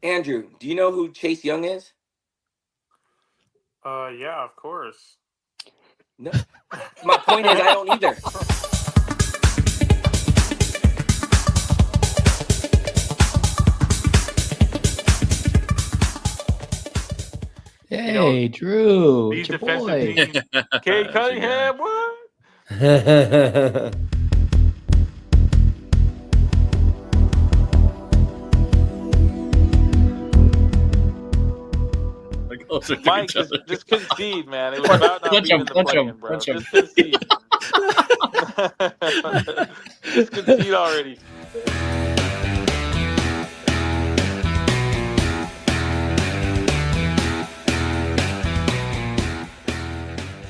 Andrew, do you know who Chase Young is? Yeah, of course. No. My point is, I don't either. Hey, Drew, These it's your defensive boy. teams. Kate Cunningham, what? Mike, just concede, man. It was about not being in the play-in, bro. Just concede. Just concede already.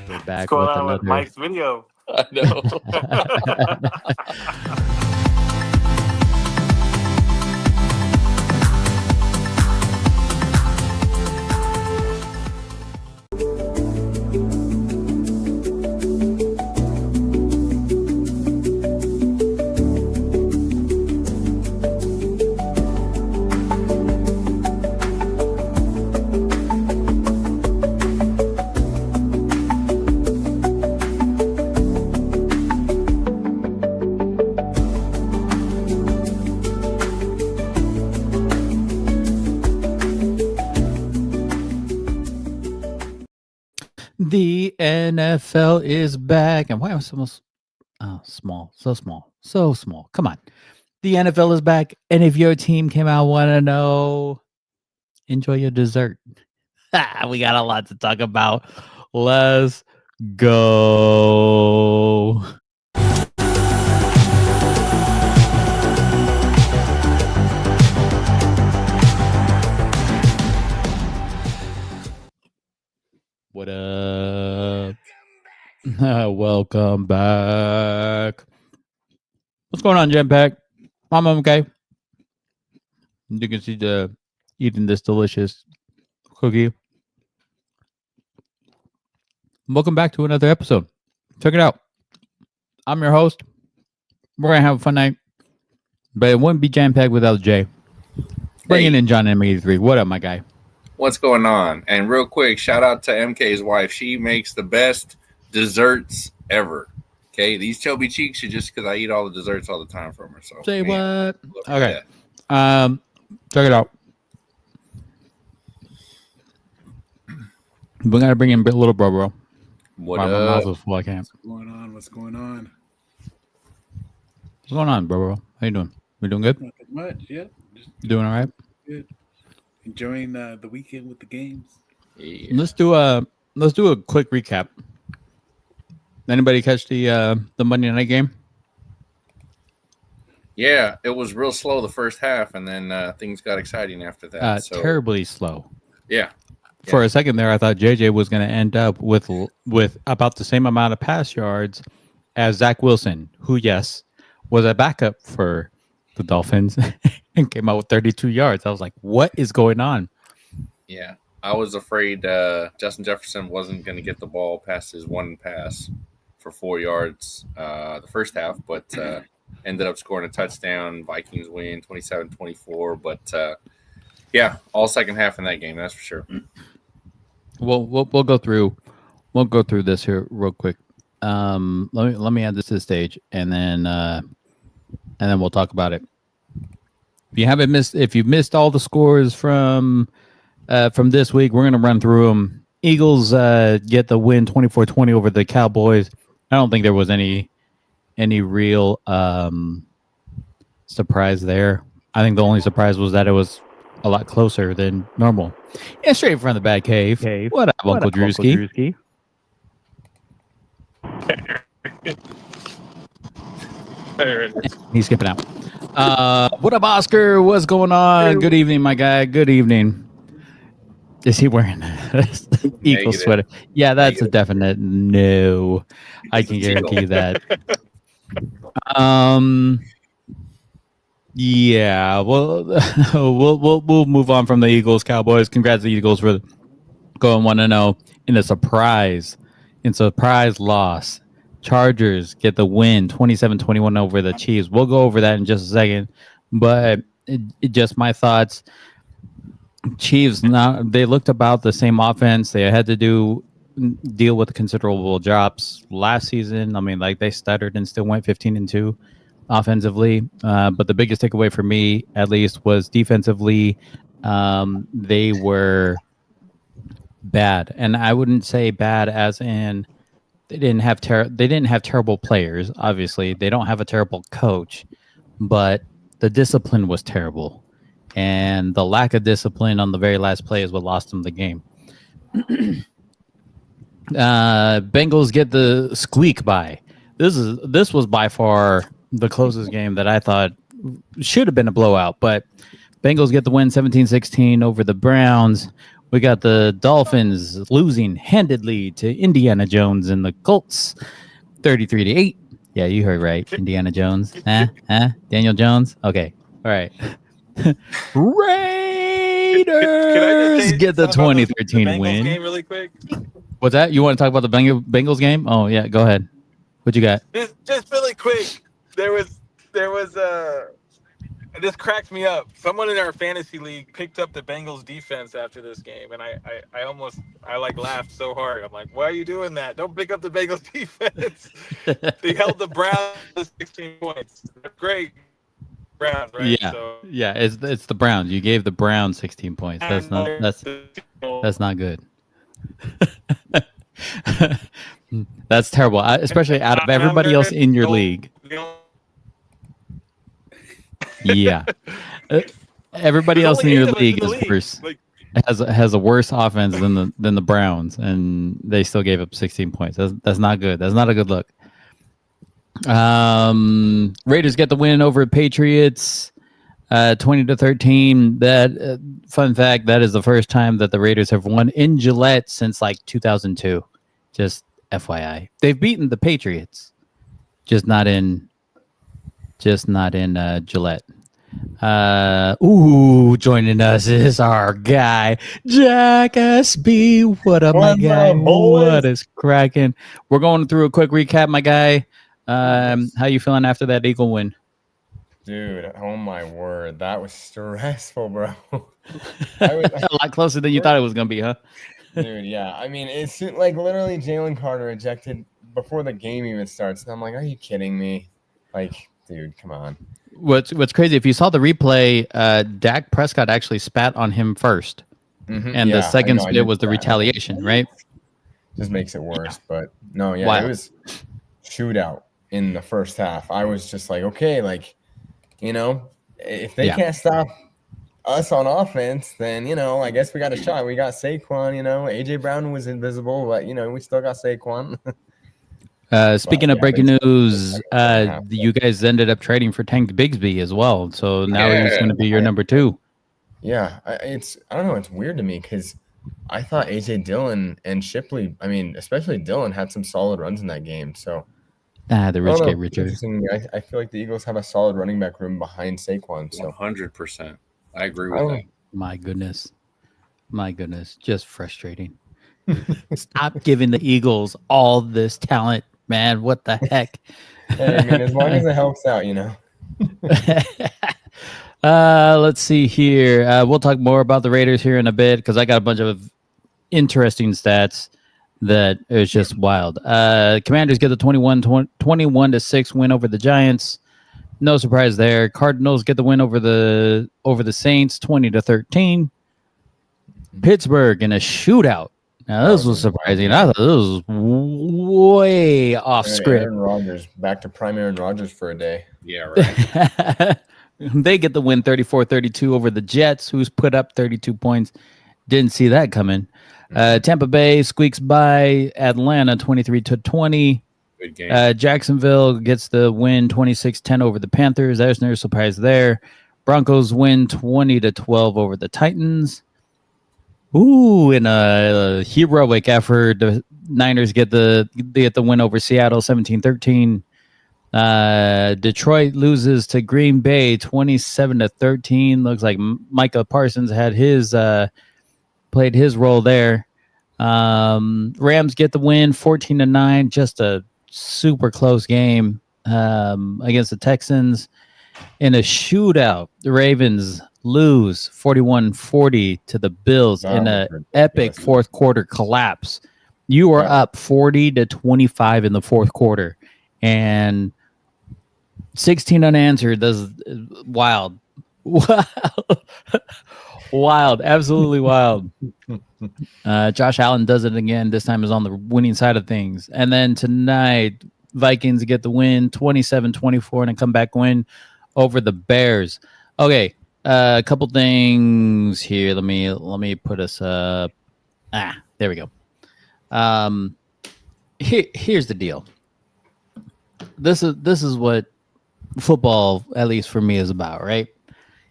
We're back What's with going on with another. Mike's video? I know. The NFL is back, and why am I so small? So small, so small. Come on, the NFL is back, and if your team came out 1-0, enjoy your dessert. We got a lot to talk about. Let's go. What up? Welcome back. What's going on, JAMM Packed? I'm okay. You can see the eating this delicious cookie. Welcome back to another episode. Check it out. I'm your host. We're gonna have a fun night, but it wouldn't be JAMM Packed without Jay. Bringing in John M83. What up, my guy? What's going on? And real quick, shout out to MK's wife. She makes the best desserts ever. Okay, these chubby cheeks are just because I eat all the desserts all the time from her. So say man, what? Okay. Check it out. We gotta bring in little bro. What My up? mouth is full. I can't. What's going on? What's going on, bro? How you doing? We doing good? Nothing much. Yeah. Just Doing all right? good. Enjoying the weekend with the games. Yeah. Let's do a quick recap. Anybody catch the Monday night game? Yeah, it was real slow the first half, and then things got exciting after that. Terribly slow. Yeah. For a second there, I thought JJ was going to end up with about the same amount of pass yards as Zach Wilson, who, yes, was a backup for the Dolphins and came out with 32 yards. I was like, what is going on? Yeah. I was afraid Justin Jefferson wasn't going to get the ball past his one pass for 4 yards the first half, but ended up scoring a touchdown. Vikings win 27-24. But, yeah, all second half in that game, that's for sure. We'll go through this here real quick. Let me add this to the stage, and then we'll talk about it. If you've missed all the scores from this week, we're gonna run through them. Eagles get the win 24-20 over the Cowboys. I don't think there was any real surprise there. I think the only surprise was that it was a lot closer than normal. Yeah, straight from the bad cave. What up, Uncle Drewski? He's skipping out. What up, Oscar? What's going on? Good evening, my guy. Good evening. Is he wearing Eagle sweater? Yeah, that's a definite no. I can guarantee you that. Yeah, well, we'll move on from the Eagles, Cowboys. Congrats to the Eagles for going 1-0 in a surprise loss. Chargers get the win 27-21 over the Chiefs. We'll go over that in just a second, but just my thoughts. Chiefs, now they looked about the same offense. They had to deal with considerable drops last season. I mean, like they stuttered and still went 15-2 offensively. But the biggest takeaway for me, at least, was defensively. They were bad, and I wouldn't say bad as in they didn't have terrible players. Obviously, they don't have a terrible coach, but the discipline was terrible. And the lack of discipline on the very last play is what lost them the game. Bengals get the squeak by. This was by far the closest game that I thought should have been a blowout, but Bengals get the win 17-16 over the Browns. We got the Dolphins losing handedly to Indiana Jones and the Colts 33-8. Yeah, you heard right. Indiana Jones. Daniel Jones. Okay. All right. Raiders get the 2013 win. Game really quick. What's that? You want to talk about the Bengals game? Oh yeah, go ahead. What you got? Just really quick. There was this cracked me up. Someone in our fantasy league picked up the Bengals defense after this game, and I laughed so hard. I'm like, why are you doing that? Don't pick up the Bengals defense. They held the Browns to 16 points. Great. Browns, right? Yeah, it's the Browns. You gave the Browns 16 points. That's not good. That's terrible, especially out of everybody else in your league. Yeah, everybody else in your league is worse. Has a worse offense than the Browns, and they still gave up 16 points. That's not good. That's not a good look. Raiders get the win over Patriots 20-13. That fun fact, that is the first time that the Raiders have won in Gillette since like 2002. Just FYI, they've beaten the Patriots, just not in Gillette. Joining us is our guy Jack SB. What up, my guy? What is cracking? We're going through a quick recap, my guy. How you feeling after that Eagle win? Dude, oh my word, that was stressful, bro. A lot closer than you thought it was gonna be, huh? Dude, yeah. I mean, it's like literally Jalen Carter ejected before the game even starts, and I'm like, are you kidding me? Like, dude, come on. What's crazy? If you saw the replay, Dak Prescott actually spat on him first, and the second spit was the retaliation, right? Just makes it worse, but no, yeah, It was shootout in the first half. I was just like, okay, like, if they can't stop us on offense, then, I guess we got a shot. We got Saquon, AJ Brown was invisible, but, we still got Saquon. Speaking of breaking news, you guys ended up trading for Tank Bigsby as well. So now he's going to be your number 2. Yeah, I don't know. It's weird to me because I thought AJ Dillon and Shipley, especially Dillon, had some solid runs in that game. So the rich get richer. I feel like the Eagles have a solid running back room behind Saquon. So 100%. I agree with that. My goodness, just frustrating. Stop giving the Eagles all this talent, man. What the heck? Hey, as long as it helps out, Let's see here. We'll talk more about the Raiders here in a bit because I got a bunch of interesting stats that is just wild. Commanders get the 21-6 win over the Giants. No surprise there. Cardinals get the win over the Saints 20-13. Pittsburgh in a shootout. Now this was surprising. I thought this was way off script. Aaron Rodgers back to prime Aaron Rodgers for a day. Yeah, right. They get the win 34-32 over the Jets, who's put up 32 points. Didn't see that coming. Tampa Bay squeaks by Atlanta 23-20. Good game. Jacksonville gets the win 26-10 over the Panthers. There's no surprise there. Broncos win 20-12 over the Titans. In a heroic effort, the Niners get the win over Seattle 17-13. Detroit loses to Green Bay 27-13. Looks like Micah Parsons had played his role there. Rams get the win 14-9. Just a super close game against the Texans in a shootout. The Ravens lose 41-40 to the Bills in That an was epic ridiculous. fourth quarter collapse. You were Yeah. up 40-25 in the fourth quarter, and 16 unanswered. That's wild. Wild, absolutely wild. Josh Allen does it again. This time is on the winning side of things. And then tonight, Vikings get the win 27-24 and a comeback win over the Bears. Okay, a couple things here. Let me put us up. There we go. Here's the deal. This is what football, at least for me, is about, right?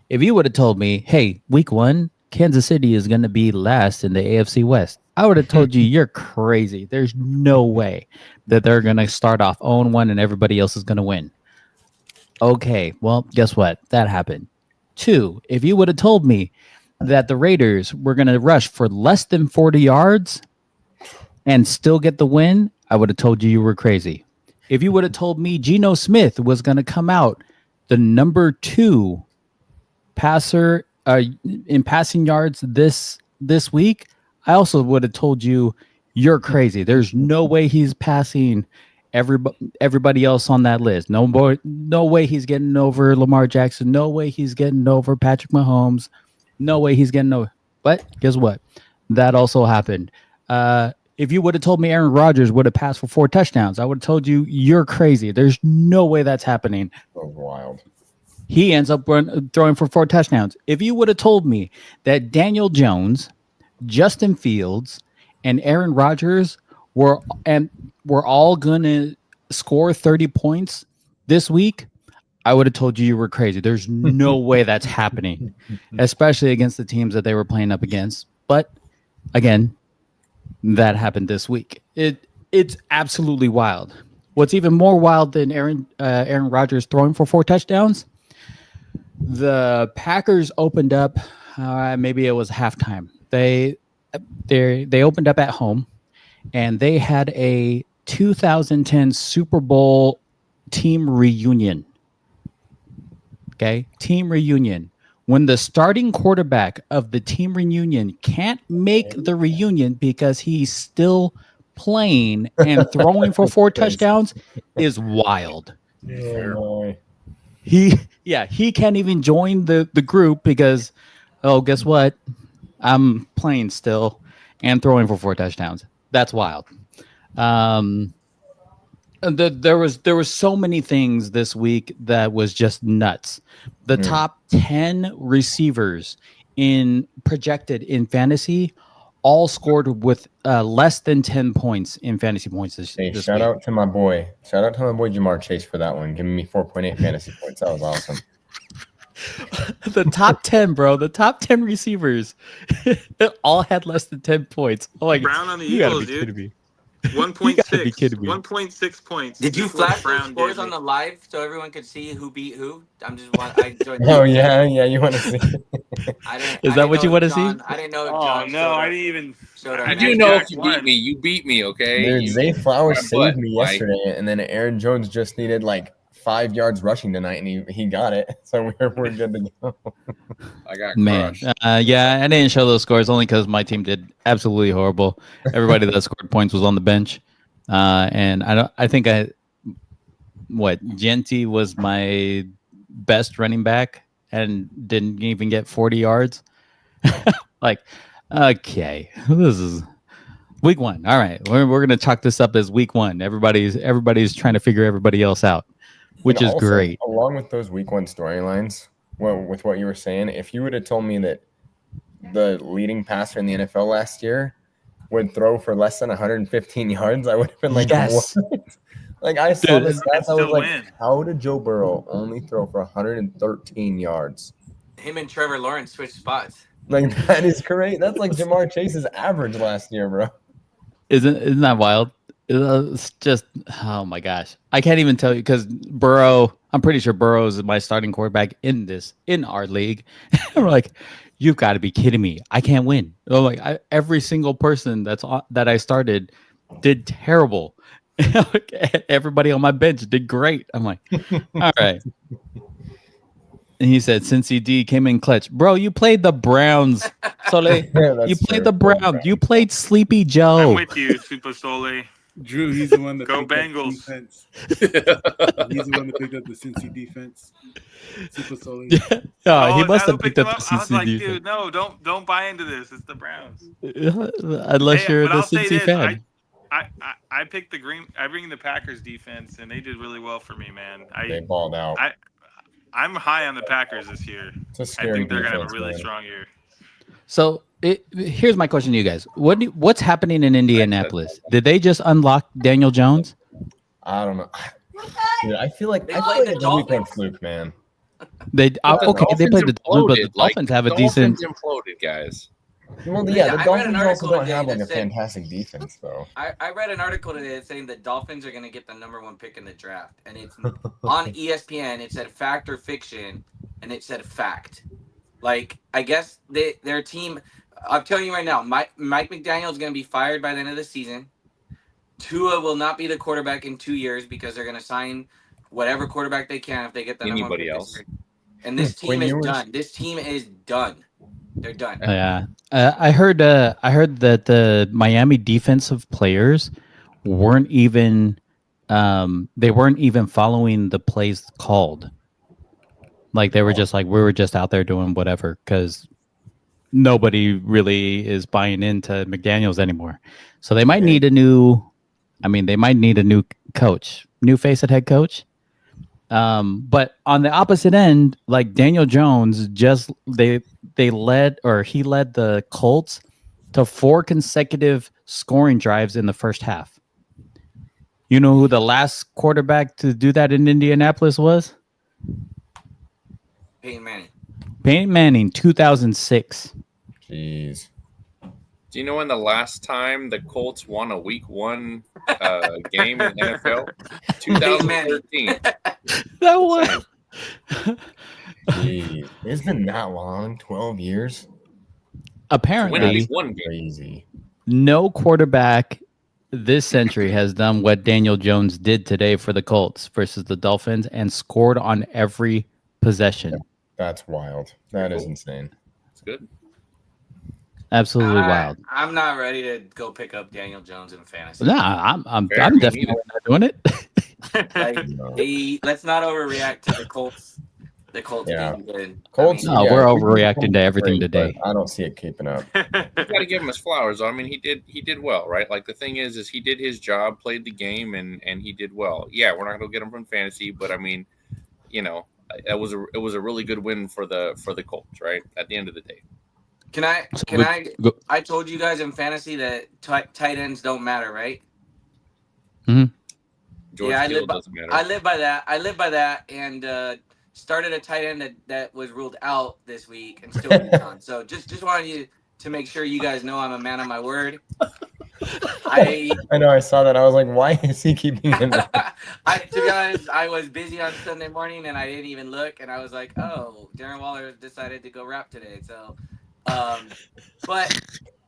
If you would have told me, hey, week 1, Kansas City is going to be last in the AFC West, I would have told you you're crazy. There's no way that they're going to start off 0-1 and everybody else is going to win. Okay, well, guess what? That happened. 2, if you would have told me that the Raiders were going to rush for less than 40 yards and still get the win, I would have told you were crazy. If you would have told me Geno Smith was going to come out the number 2 passer in passing yards this week, I also would have told you you're crazy. There's no way he's passing everybody else on that list. No way he's getting over Lamar Jackson. No way he's getting over Patrick Mahomes. No way he's getting over. But guess what? That also happened. If you would have told me Aaron Rodgers would have passed for 4 touchdowns, I would have told you you're crazy. There's no way that's happening. That was wild. He ends up throwing for 4 touchdowns. If you would have told me that Daniel Jones, Justin Fields, and Aaron Rodgers were all going to score 30 points this week, I would have told you were crazy. There's no way that's happening, especially against the teams that they were playing up against. But again, that happened this week. It's absolutely wild. What's even more wild than Aaron Rodgers throwing for 4 touchdowns? The Packers opened up. Maybe it was halftime. They opened up at home, and they had a 2010 Super Bowl team reunion. Okay, team reunion. When the starting quarterback of the team reunion can't make the reunion because he's still playing and throwing for 4 touchdowns is wild. Yeah. He can't even join the group because, guess what? I'm playing still and throwing for 4 touchdowns. That's wild. There was so many things this week that was just nuts. The top 10 receivers projected in fantasy all scored with less than 10 points in fantasy points this Shout week. out to my boy Jamar Chase for that one, giving me 4.8 fantasy points. That was awesome. The top 10, bro. The top 10 receivers all had less than 10 points. Oh, like, Brown on the you gotta Eagles, be dude. kidding me. 1.6. me. 1.6 points. Did you That's what flash those Brown scores did. on the live so everyone could see who beat who? I joined. Oh yeah, you want to see? Is that what you want to see? I didn't know. Oh John no, I didn't even. showed up. I I do just know Jack if you won. beat me, you beat me, okay? Dude, You- Zay Flowers my saved butt, me Mike. yesterday, and then Aaron Jones just needed like 5 yards rushing tonight, and he got it. So we're good to go. I got Man, crushed. yeah, I didn't show those scores only because my team did absolutely horrible. Everybody that scored points was on the bench, and Genty was my best running back and didn't even get 40 yards. Like, okay, this is week 1. All right, we're gonna chalk this up as week 1. Everybody's trying to figure everybody else out, which And is also, great. Along with those week 1 storylines, with what you were saying, if you would have told me that the leading passer in the NFL last year would throw for less than 115 yards, I would have been like, Yes. what? Like I saw Dude, this stats, I still was like, win. how did Joe Burrow only throw for 113 yards? Him and Trevor Lawrence switched spots. Like that is great. That's like Jamar Chase's average last year, bro. Isn't that wild? It's just, oh my gosh, I can't even tell you because Burrow. I'm pretty sure Burrow is my starting quarterback in our league. And we're like, you've got to be kidding me! I can't win. I'm like, every single person that I started did terrible. Everybody on my bench did great. I'm like, all right. And he said, Cincy D came in clutch. Bro, you played the Browns. Sole, you played the Browns. You played Sleepy I'm Joe. with you, Super Sole. Drew, he's the one that Go picked up Bengals. defense. He's the one that picked up the Cincy defense. Super Soli. He must have who picked up the I was like, Cincy dude, no, don't buy into this. It's the Browns. Unless you're but the I'll say Cincy this, fan. I picked I bring the Packers defense, and they did really well for me, man. They balled out. I'm high on the Packers this year. It's a I scary think they're gonna have a defense, really man. strong year. So here's my question to you guys. What's happening in Indianapolis? Did they just unlock Daniel Jones? I don't know. Dude, I feel like They it's played a the weekend Dolphins. fluke, man. They But okay. They played the Dolphins, but the imploded, like, Dolphins have a Dolphins decent. imploded, guys. Well, yeah, the I read an Dolphins also article don't today have like that a said- fantastic defense, though. I read an article today saying the Dolphins are going to get the #1 pick in the draft, and it's on ESPN. It said fact or fiction, and it said fact. Like, I guess their team. I'm telling you right now, Mike McDaniel is going to be fired by the end of the season. Tua will not be the quarterback in 2 years because they're going to sign whatever quarterback they can if they get the #1 Anybody pick else? this year. And this Quinn team is Ewers. done. This team is done. They're done. Yeah, I heard that the Miami defensive players weren't even following the plays called. Like they were just like we were just out there doing whatever because nobody really is buying into McDaniels anymore. So they might need a new. I mean, they might need a new coach, new face at head coach. But on the opposite end, like Daniel Jones, he led the Colts to 4 consecutive scoring drives in the first half. You know who the last quarterback to do that in Indianapolis was? Peyton Manning, 2006. Jeez. Do you know when the last time the Colts won a Week 1 game in the NFL? 2013. That was. Jeez. It's been that long, 12 years. Apparently, One game. Crazy. no quarterback this century has done what Daniel Jones did today for the Colts versus the Dolphins and scored on every possession. That's wild. That is insane. It's good. Absolutely wild. I'm not ready to go pick up Daniel Jones in fantasy. Nah, I'm Fair, me definitely not doing it. Like, No. let's not overreact to the Colts. The Colts Yeah. being good. Colts, No, we're overreacting to everything great, today. but I don't see it keeping up. You got to give him his flowers. I mean, he did well, right? Like the thing is he did his job, played the game, and he did well. Yeah, we're not going to get him from fantasy, but I mean, you know, it was a really good win for the Colts, right? At the end of the day. I told you guys in fantasy that tight ends don't matter, right? George Yeah, Kittle doesn't matter. I live by that, and started a tight end that was ruled out this week and still being on. So just wanted you to make sure you guys know I'm a man of my word. I know. I saw that. I was like, why is he keeping him? To be honest, I was busy on Sunday morning and I didn't even look, and I was like, oh, Darren Waller decided to go rap today. So, but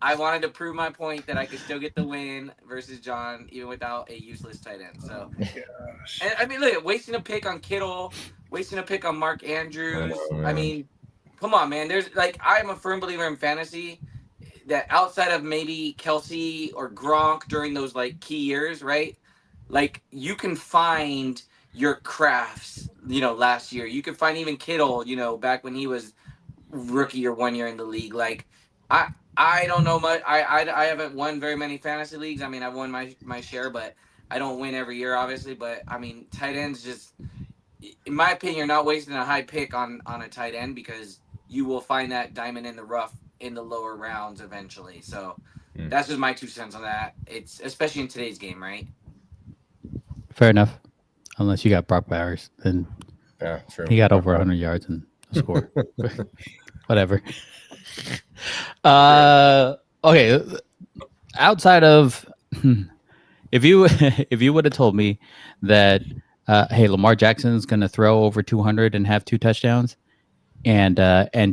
I wanted to prove my point that I could still get the win versus John even without a useless tight end. So, and I mean, look, wasting a pick on Kittle, wasting a pick on Mark Andrews. I mean, come on, man. There's like, I'm a firm believer in fantasy that outside of maybe Kelsey or Gronk during those like key years, right? Like you can find your crafts, last year. You could find even Kittle, back when he was rookie or 1 year in the league. Like I don't know much. I haven't won very many fantasy leagues. I mean, I've won my share, but I don't win every year, obviously. But I mean, tight ends just, in my opinion, you're not wasting a high pick on a tight end because you will find that diamond in the rough in the lower rounds eventually. So that's just my 2 cents on that. It's especially in today's game, right? Fair enough. Unless you got Brock Bowers, then Yeah, true. he got over 100 yards and a score. Whatever. Okay. Outside of, if you would have told me that, hey, Lamar Jackson is going to throw over 200 and have 2 touchdowns, and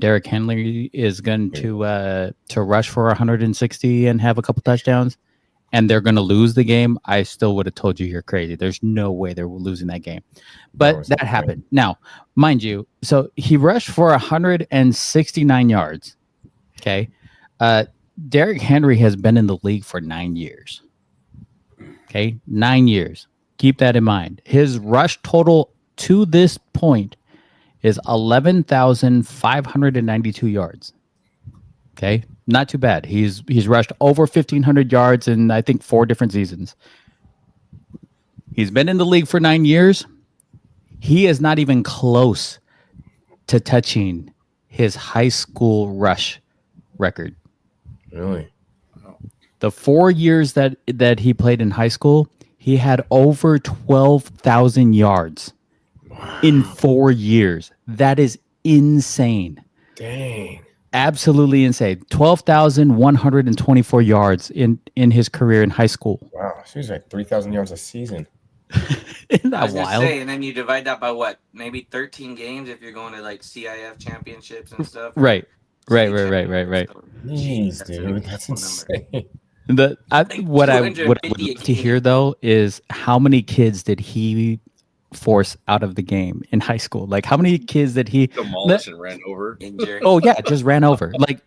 Derrick Henry is going to rush for 160 and have a couple touchdowns, and they're going to lose the game, I still would have told you you're crazy. There's no way they're losing that game. But that happened. Now, mind you, so he rushed for 169 yards. Okay. Derrick Henry has been in the league for 9 years. Okay. 9 years. Keep that in mind. His rush total to this point is 11,592 yards. Okay. Not too bad. He's rushed over 1,500 yards in, I think, 4 different seasons. He's been in the league for 9 years. He is not even close to touching his high school rush record. Really? The 4 years that he played in high school, he had over 12,000 yards in 4 years. That is insane. Dang. Absolutely insane. 12,124 yards in his career in high school. Wow. So he's like 3,000 yards a season. Isn't I that was gonna wild? say, and then you divide that by what? Maybe 13 games if you're going to like CIF championships and stuff. Right. State Right. championships. So, Jeez, that's an dude. That's incredible number. insane. What I 250 would a love to game. hear though is how many kids did he force out of the game in high school? Like how many kids did he Demolished and ran over. Injury. Oh yeah, just ran over. Like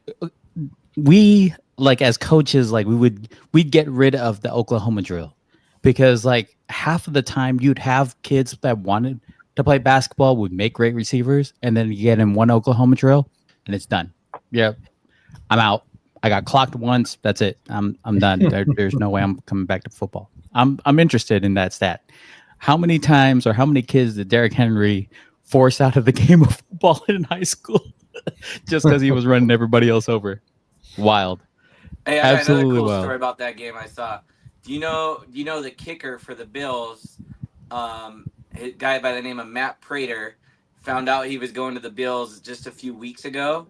we like as coaches, like we'd get rid of the Oklahoma drill because like half of the time you'd have kids that wanted to play basketball would make great receivers, and then you get in one Oklahoma drill and it's done. Yeah, I'm out. I got clocked once. That's it. I'm done. There's no way I'm coming back to football. I'm interested in that stat. How many times or how many kids did Derrick Henry force out of the game of football in high school just because he was running everybody else over? Wild. Hey, I got Absolutely another cool wild. story about that game I saw. Do you know the kicker for the Bills? A guy by the name of Matt Prater found out he was going to the Bills just a few weeks ago,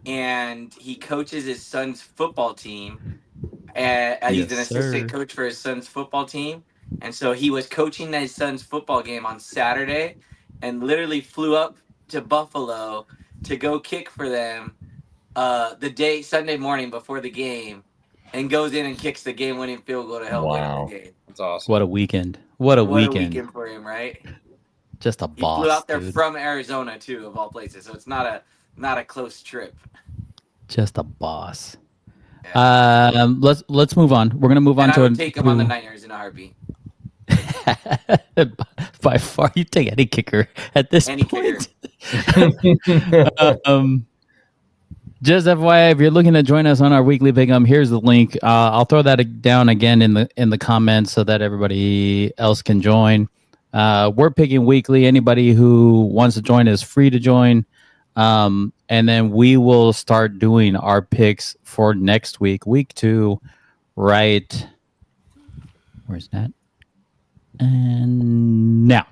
and he coaches his son's football team. He's an assistant coach for his son's football team, and so he was coaching his son's football game on Saturday, and literally flew up to Buffalo to go kick for them Sunday morning before the game, and goes in and kicks the game-winning field goal to help win the game. That's awesome. What a weekend. What a What weekend. a weekend for him, right? Just a He boss. flew out there dude. from Arizona too, of all places. So it's not a close trip. Just a boss. Yeah. Let's move on. We're gonna move on And I to would take him on the Niners in a heartbeat. By far, you take any kicker at this Any point. Just FYI, if you're looking to join us on our weekly pick'em, here's the link. I'll throw that down again in the comments so that everybody else can join. We're picking weekly. Anybody who wants to join is free to join. And then we will start doing our picks for next week, week 2, right? Where's that? And now.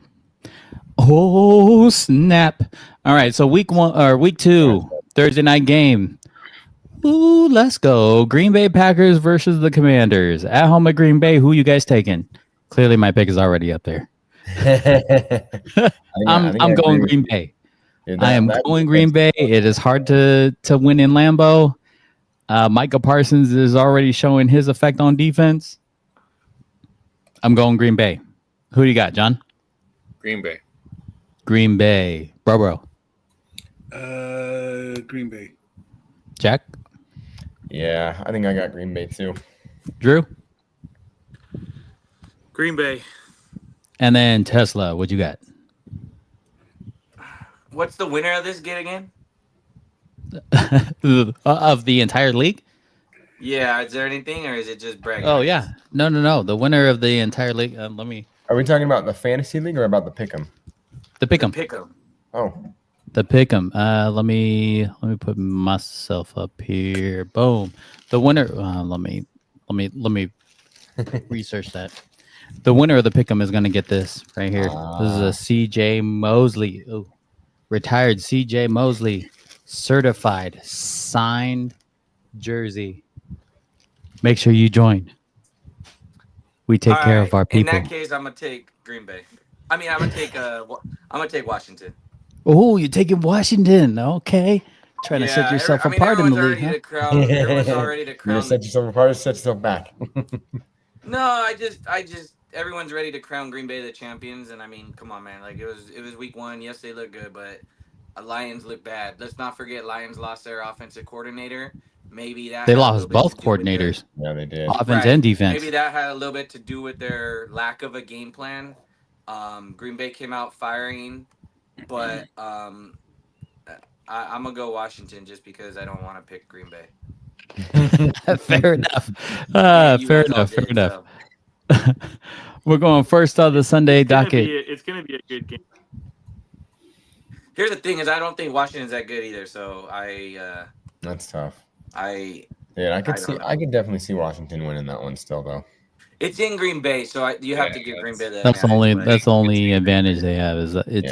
Oh, snap. All right. So week 2, Thursday night game. Ooh, let's go. Green Bay Packers versus the Commanders. At home at Green Bay. Who you guys taking? Clearly my pick is already up there. I'm going Green Bay. I am going Green Bay. It is hard to win in Lambeau. Micah Parsons is already showing his effect on defense. I'm going Green Bay. Who do you got, John? Green Bay. Green Bay. Bro. Green Bay. Jack? Yeah, I think I got Green Bay too. Drew? Green Bay. And then Tesla. What you got? What's the winner of this game again? Of the entire league? Yeah, is there anything, or is it just bragging? Oh, yeah. No. The winner of the entire league. Let me... Are we talking about the fantasy league or about the pick'em? The pick'em. Pick 'em. Oh, The pick'em. Let me put myself up here. Boom. The winner. Let me research that. The winner of the pick'em is gonna get this right here. This is a CJ Mosley. Ooh, retired CJ Mosley, certified signed jersey. Make sure you join. We take All care right, of our people. In that case, I'm gonna take Green Bay. I mean, I'm gonna take Washington. Oh, you're taking Washington. Okay. Trying to set yourself apart in the league. Huh? Everyone's already to you're crown. gonna set yourself apart or set yourself back? No, I just everyone's ready to crown Green Bay the champions, and I mean, come on, man. Like it was week 1. Yes, they look good, but Lions look bad. Let's not forget Lions lost their offensive coordinator. Maybe that They had a little lost bit to both do with their coordinators, Yeah, they did. offense and defense. Maybe that had a little bit to do with their lack of a game plan. Green Bay came out firing, but I'm gonna go Washington just because I don't want to pick Green Bay. Fair enough. You Fair guys all enough. Fair did, enough. so. We're going first on the Sunday docket. It's gonna be a good game. Here's the thing: is I don't think Washington's that good either. So That's tough. I I could definitely see Washington winning that one still though. It's in Green Bay, so you have to give Green Bay the That's the advantage, only advantage they have is it's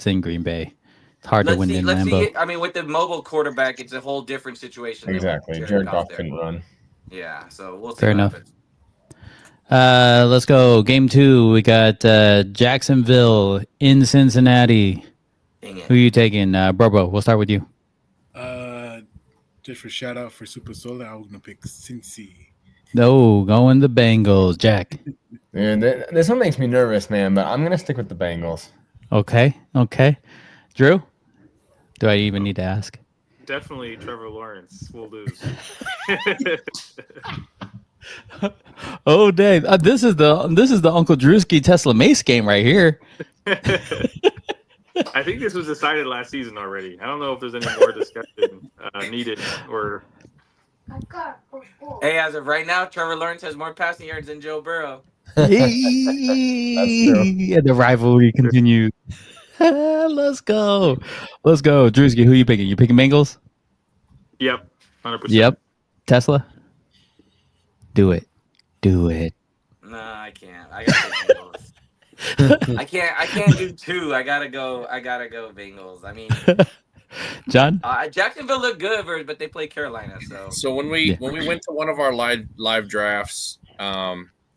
in Green Bay. It's hard to win in Lambeau. I mean, with the mobile quarterback, it's a whole different situation. Exactly. Jared Goff couldn't run. Yeah, so we'll see. Fair enough. Let's go. Game 2. We got Jacksonville in Cincinnati. Dang it. Who are you taking? Bobo, we'll start with you. Just for shout out for Super Solar, I was gonna pick Cincy. No, going the Bengals. Jack. Dude, this one makes me nervous, man, but I'm gonna stick with the Bengals. Okay. Drew? Do I even need to ask? Definitely Trevor Lawrence will lose. Oh dang! This is the Uncle Drewski TeslaMase game right here. I think this was decided last season already. I don't know if there's any more discussion needed or. Hey, as of right now, Trevor Lawrence has more passing yards than Joe Burrow. That's true. And the rivalry continues. Let's go, Drewski. Who are you picking? You picking Bengals? Yep, 100%. Yep. Tesla. Do it. No, I can't. I gotta pick Bengals. I can't do two. I gotta go Bengals. I mean, John. Jacksonville looked good, but they played Carolina. So when we went to one of our live drafts,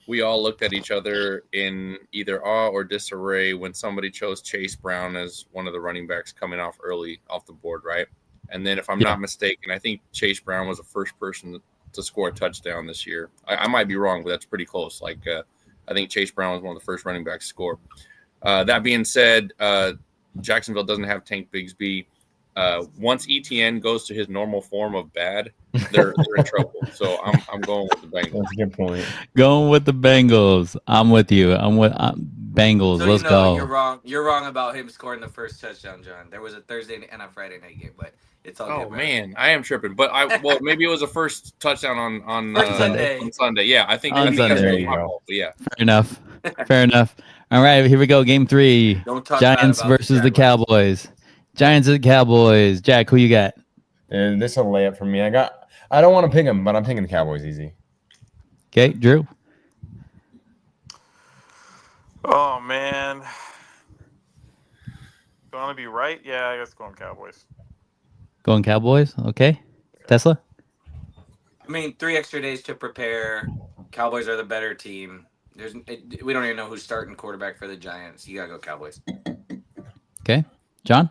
we all looked at each other in either awe or disarray when somebody chose Chase Brown as one of the running backs coming off early off the board, right? And then, if I'm not mistaken, I think Chase Brown was the first person to score a touchdown this year. I might be wrong, but that's pretty close. Like, I think Chase Brown was one of the first running backs to score. That being said, Jacksonville doesn't have Tank Bigsby. Once ETN goes to his normal form of bad, they're in trouble. So I'm going with the Bengals. That's a good point. Going with the Bengals. I'm with you. Bengals. So Let's go. You're wrong. You're wrong about him scoring the first touchdown, John. There was a Thursday and a Friday night game, but it's all good. Oh man, I am tripping. But maybe it was the first touchdown on Sunday. On Sunday. Yeah, I think on Sunday. There you go. Yeah. Fair enough. All right, here we go. Game 3. Don't talk Giants versus the Cowboys. Giants and Cowboys. Jack, who you got? And this is a layup for me. I don't want to pick them, but I'm picking the Cowboys easy. Okay, Drew. Oh man, gonna be right? Yeah, I guess going Cowboys. Going Cowboys. Okay, Tesla. I mean, 3 extra days to prepare. Cowboys are the better team. We don't even know who's starting quarterback for the Giants. You gotta go Cowboys. Okay, John.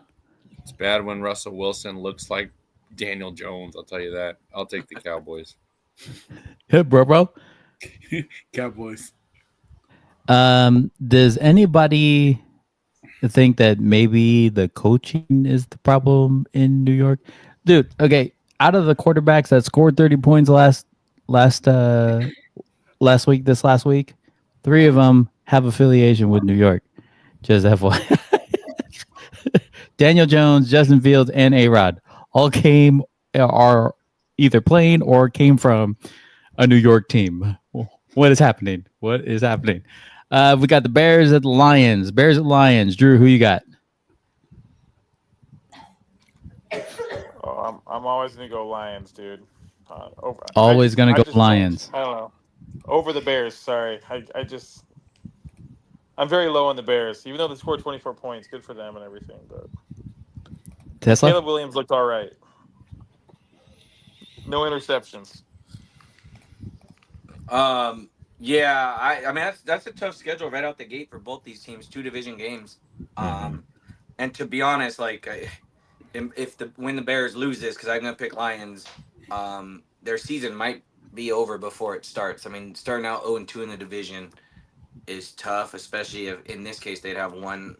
It's bad when Russell Wilson looks like Daniel Jones. I'll tell you that. I'll take the Cowboys. Hey, bro. Cowboys. Does anybody think that maybe the coaching is the problem in New York? Dude, okay, out of the quarterbacks that scored 30 points last week, 3 of them have affiliation with New York. Just FYI. Daniel Jones, Justin Fields, and A-Rod all are either playing or came from a New York team. What is happening? We got the Bears at the Lions. Drew, who you got? Oh, I'm always gonna go Lions, dude. Always gonna go Lions. I don't know. Over the Bears. Sorry, I'm very low on the Bears, even though they scored 24 points. Good for them and everything, but Tesla. Caleb Williams looked all right. No interceptions. Yeah, I mean that's a tough schedule right out the gate for both these teams. 2 division games. And to be honest, like when the Bears lose this, because I'm gonna pick Lions, their season might be over before it starts. I mean, starting out 0-2 in the division is tough, especially if in this case they'd have one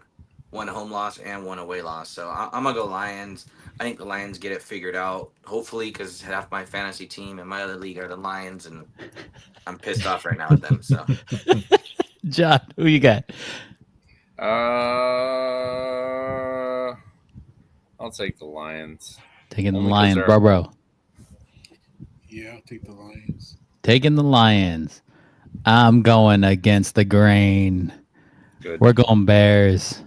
home loss and one away loss. So I'm gonna go Lions. I think the Lions get it figured out, hopefully, because half my fantasy team in my other league are the Lions, and I'm pissed off right now at them. So, John, who you got? I'll take the Lions. Taking the Only 'cause Lions, they're- bro. Yeah, I'll take the Lions. Taking the Lions. I'm going against the grain. Good. We're going Bears.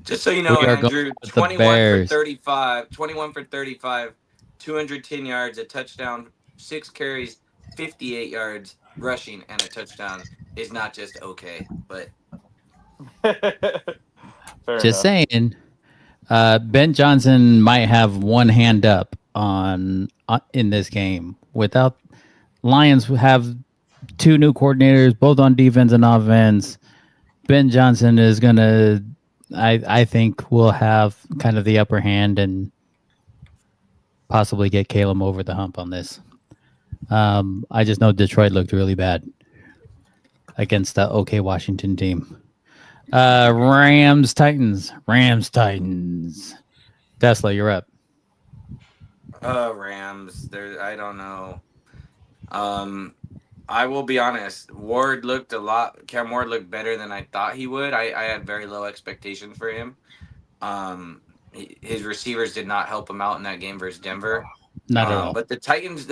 just so you know, We are going Andrew, with the 21 for Bears. 35, 210 yards, a touchdown, 6 carries, 58 yards rushing, and a touchdown is not just okay, but Fair Just enough. saying. Ben Johnson might have one hand up on in this game. Without Lions have 2 new coordinators, both on defense and offense. Ben Johnson is gonna, I think, will have kind of the upper hand and possibly get Caleb over the hump on this. I just know Detroit looked really bad against the OK Washington team. Rams Titans. Tesla, you're up. Rams. I don't know. I will be honest. Cam Ward looked better than I thought he would. I had very low expectations for him. His receivers did not help him out in that game versus Denver. Not at all. But the Titans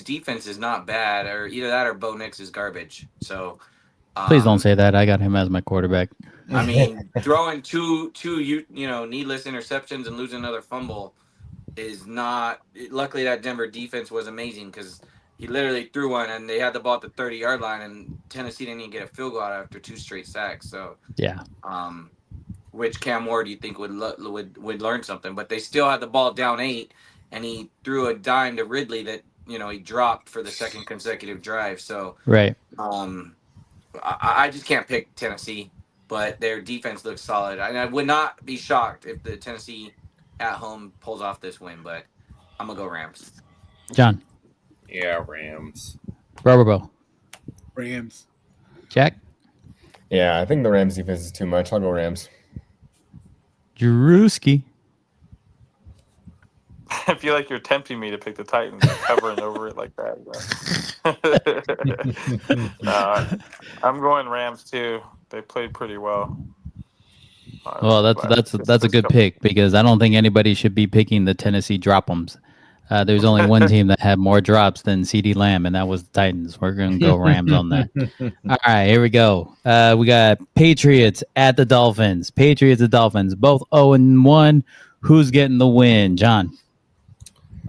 defense is not bad, or either that or Bo Nix is garbage. So Please don't say that. I got him as my quarterback. I mean, throwing two needless interceptions and losing another fumble is not. Luckily, that Denver defense was amazing because he literally threw one and they had the ball at the 30-yard line, and Tennessee didn't even get a field goal out after 2 straight sacks. So Yeah. Which Cam Ward do you think would learn something? But they still had the ball down 8, and he threw a dime to Ridley that he dropped for the second consecutive drive. So Right. I just can't pick Tennessee, but their defense looks solid. And I would not be shocked if the Tennessee at home pulls off this win, but I'm gonna go Rams. John. Yeah, Rams. Roberbo. Rams. Jack. Yeah, I think the Rams defense is too much. I'll go Rams. Drewski. I feel like you're tempting me to pick the Titans, covering over it like that. No, I'm going Rams too. They played pretty well. Well, that's a good pick because I don't think anybody should be picking the Tennessee Drop'ems. There's only one team that had more drops than CD Lamb, and that was the Titans. We're going to go Rams on that. All right, here we go. We got Patriots at the Dolphins. Patriots and Dolphins, both 0-1. Who's getting the win? John.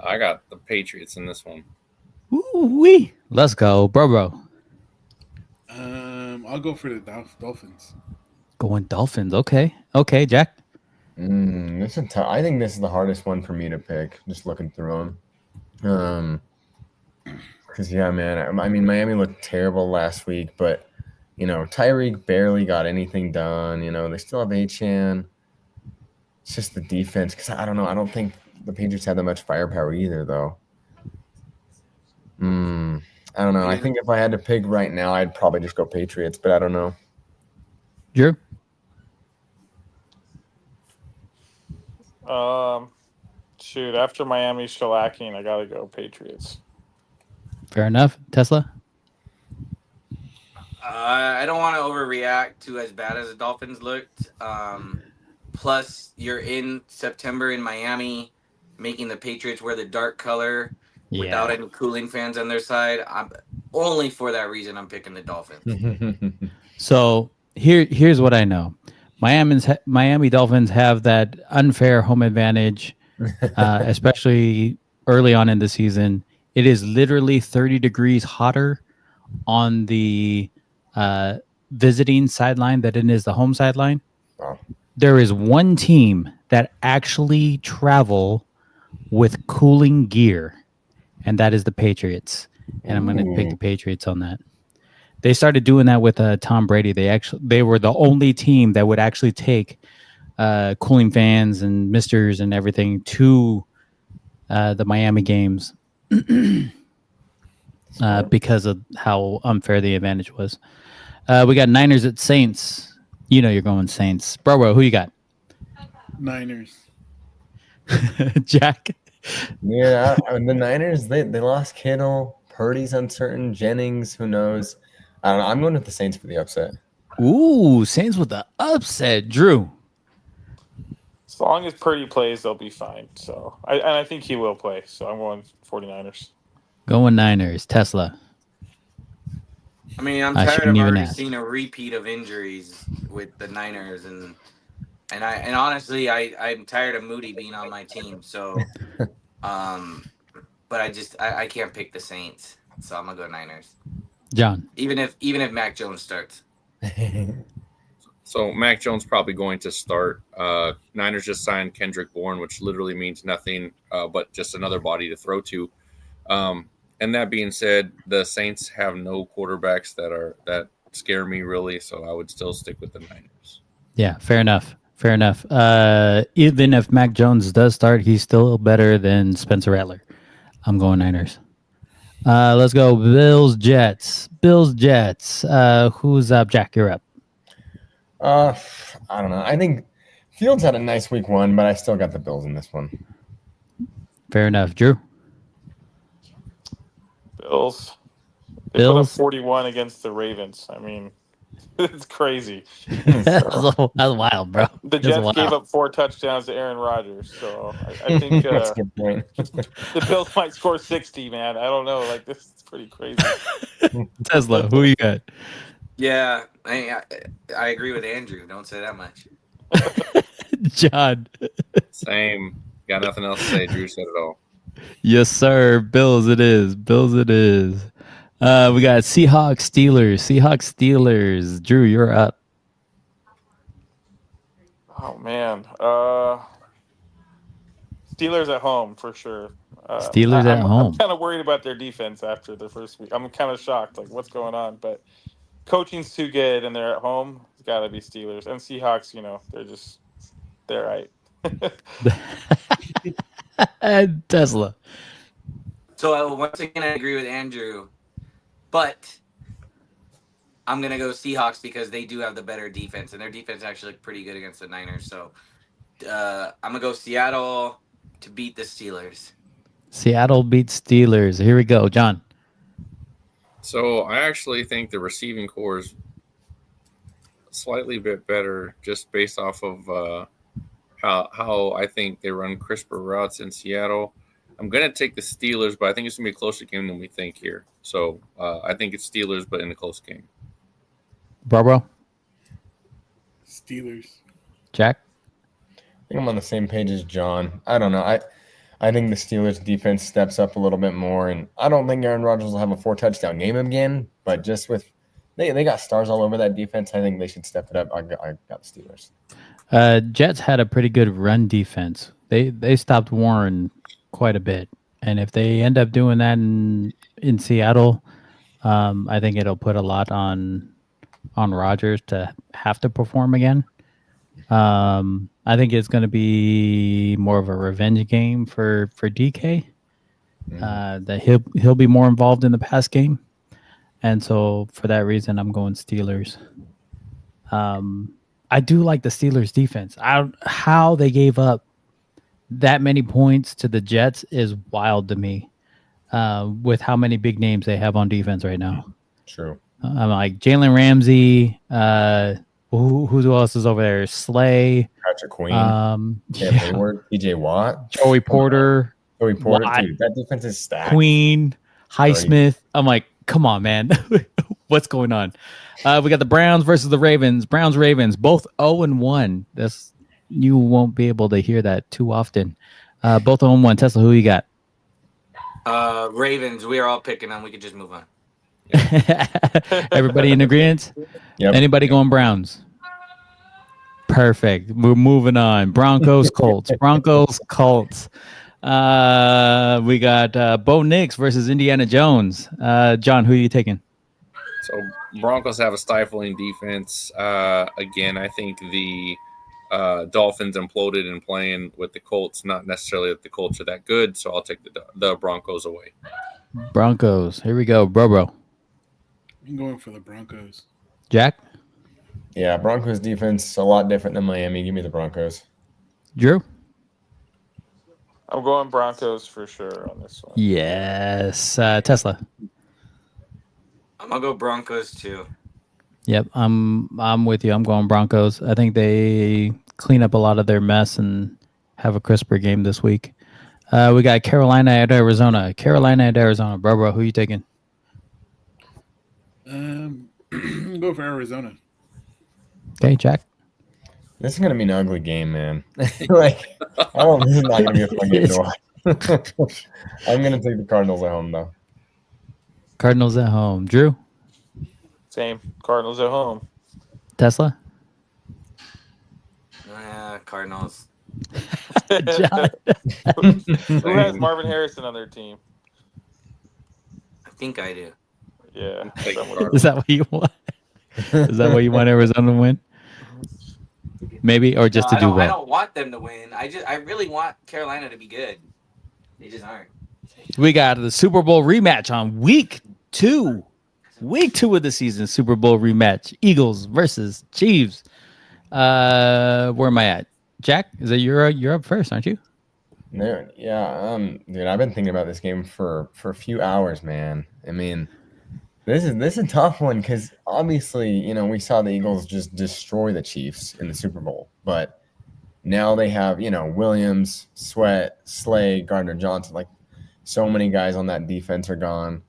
I got the Patriots in this one. Ooh-wee. Let's go, bro. I'll go for the Dolphins. Going Dolphins. Okay, Jack. This is I think this is the hardest one for me to pick. Just looking through them. Because yeah, man. I mean, Miami looked terrible last week, but Tyreek barely got anything done. They still have Achane. It's just the defense. Because I don't know. I don't think the Patriots had that much firepower either, though. I don't know. I think if I had to pick right now, I'd probably just go Patriots, but I don't know. Drew? Shoot, after Miami's shellacking, I gotta go Patriots. Fair enough. Tesla? I don't want to overreact to as bad as the Dolphins looked. Plus, you're in September in Miami, making the Patriots wear the dark color without any cooling fans on their side. Only for that reason, I'm picking the Dolphins. So here's what I know. Miami Dolphins have that unfair home advantage, especially early on in the season. It is literally 30 degrees hotter on the visiting sideline than it is the home sideline. Wow. There is one team that actually travel with cooling gear, and that is the Patriots. And I'm going to pick the Patriots on that. They started doing that with Tom Brady. They were the only team that would actually take cooling fans and misters and everything to the Miami games. because of how unfair the advantage was. We got Niners at Saints. You know you're going Saints. Bro, who you got? Niners. Jack? Yeah, the Niners, they lost Kittle. Purdy's uncertain. Jennings, who knows? I don't know. I'm going with the Saints for the upset. Ooh, Saints with the upset. Drew? As long as Purdy plays, they'll be fine. So I think he will play. So I'm going 49ers. Going Niners. Tesla? I mean, I'm I tired shouldn't of even already ask. seeing a repeat of injuries with the Niners, and honestly, I'm tired of Moody being on my team. So, but I can't pick the Saints, so I'm gonna go Niners. John? Even if Mac Jones starts. So Mac Jones probably going to start. Niners just signed Kendrick Bourne, which literally means nothing but just another body to throw to. And that being said, the Saints have no quarterbacks that scare me really, so I would still stick with the Niners. Yeah, fair enough. Fair enough. Even if Mac Jones does start, he's still better than Spencer Rattler. I'm going Niners. Let's go Bills Jets. Bills Jets. Who's up? Jack, you're up. I don't know. I think Fields had a nice week one, but I still got the Bills in this one. Fair enough. Drew? Bills. They put up 41 against the Ravens. I mean, it's crazy. That's wild, bro. The Jets gave up 4 touchdowns to Aaron Rodgers, so I think That's a good point. the Bills might score 60, man. I don't know. Like, this is pretty crazy. Tesla, who you got? Yeah, I agree with Andrew. Don't say that much. John? Same. Got nothing else to say. Drew said it all. Yes, sir. Bills it is. Bills it is. We got Seahawks, Steelers. Seahawks, Steelers. Drew, you're up. Oh, man. Steelers at home, for sure. Steelers at home. I'm kind of worried about their defense after the first week. I'm kind of shocked, like, what's going on? But coaching's too good, and they're at home. It's got to be Steelers. And Seahawks, they're right. And Tesla. So once again, I agree with Andrew, but I'm gonna go Seahawks because they do have the better defense, and their defense actually looked pretty good against the Niners. So I'm gonna go Seattle to beat the Steelers. Seattle beats Steelers. Here we go, John. So I actually think the receiving core is slightly bit better, just based off of how I think they run crisper routes in Seattle. I'm going to take the Steelers, but I think it's going to be a closer game than we think here. So I think it's Steelers, but in a close game. Barbara? Steelers. Jack? I think I'm on the same page as John. I don't know. I think the Steelers defense steps up a little bit more, and I don't think Aaron Rodgers will have a 4-touchdown game again, but just with they got stars all over that defense, I think they should step it up. I got the Steelers. Jets had a pretty good run defense. They stopped Warren quite a bit, and if they end up doing that in Seattle, I think it'll put a lot on Rodgers to have to perform again. I think it's going to be more of a revenge game for DK. That he'll be more involved in the pass game, and so for that reason, I'm going Steelers. I do like the Steelers defense. How they gave up that many points to the Jets is wild to me. With how many big names they have on defense right now. True. I'm like Jalen Ramsey. Who else is over there? Slay. Patrick Queen. Yeah. Hayward. TJ Watt. Joey Porter. Watt. Dude, that defense is stacked. Queen. Highsmith. I'm like, come on, man. What's going on? We got the Browns versus the Ravens. Browns-Ravens, both 0-1. You won't be able to hear that too often. Both 0-1. Tesla, who you got? Ravens. We are all picking them. We could just move on. Everybody in agreement? Yep. Anybody going Browns? Perfect. We're moving on. Broncos, Colts. Broncos, Colts. We got Bo Nix versus Indiana Jones. John, who are you taking? So Broncos have a stifling defense. Again, I think the Dolphins imploded in playing with the Colts. Not necessarily that the Colts are that good, so I'll take the Broncos away. Broncos. Here we go, bro. I'm going for the Broncos. Jack, Yeah, Broncos defense a lot different than Miami. Give me the Broncos. Drew. I'm going Broncos for sure on this one. Yes, Tesla. I'm gonna go Broncos too. Yep, I'm with you. I'm going Broncos. I think they clean up a lot of their mess and have a crisper game this week. We got Carolina at Arizona. Bro, who you taking? Go for Arizona. Okay, Jack. This is gonna be an ugly game, man. Like, this is not gonna be a fun game to watch. I'm gonna take the Cardinals at home, though. Cardinals at home. Drew. Same. Cardinals at home. Tesla. Cardinals. John. Who has Marvin Harrison on their team? I think I do. Yeah. Take someone- Is that what you want? Is that what you want Arizona to win? Maybe, or just No, to do I well. don't want them to win. I really want Carolina to be good. They just aren't. We got the Super Bowl rematch on week 2. Week 2 of the season, Super Bowl rematch. Eagles versus Chiefs. Where am I at? Jack, is it you're up first, aren't you? No, yeah, dude, I've been thinking about this game for a few hours, man. I mean, this is a tough one because obviously, we saw the Eagles just destroy the Chiefs in the Super Bowl, but now they have, Williams, Sweat, Slay, Gardner Johnson, like so many guys on that defense are gone.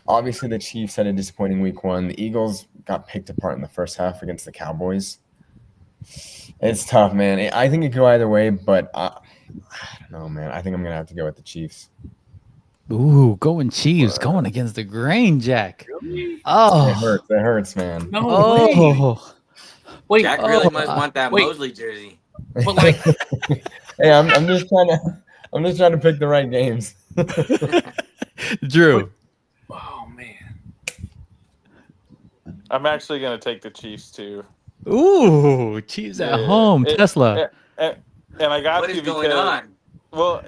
Obviously, the Chiefs had a disappointing week 1. The Eagles got picked apart in the first half against the Cowboys. It's tough, man. I think it could go either way, but I don't know, man. I think I'm gonna have to go with the Chiefs. Ooh, going Chiefs, going against the grain, Jack. Really? Oh, It hurts, man. No way. oh, Wait, Jack really Oh, must want that wait. Mosley jersey. but like, Hey, I'm just trying to pick the right games. Drew. oh man. I'm actually going to take the Chiefs too. Ooh, Chiefs at Yeah, home. it- Tesla. And I got What to is because going on? well,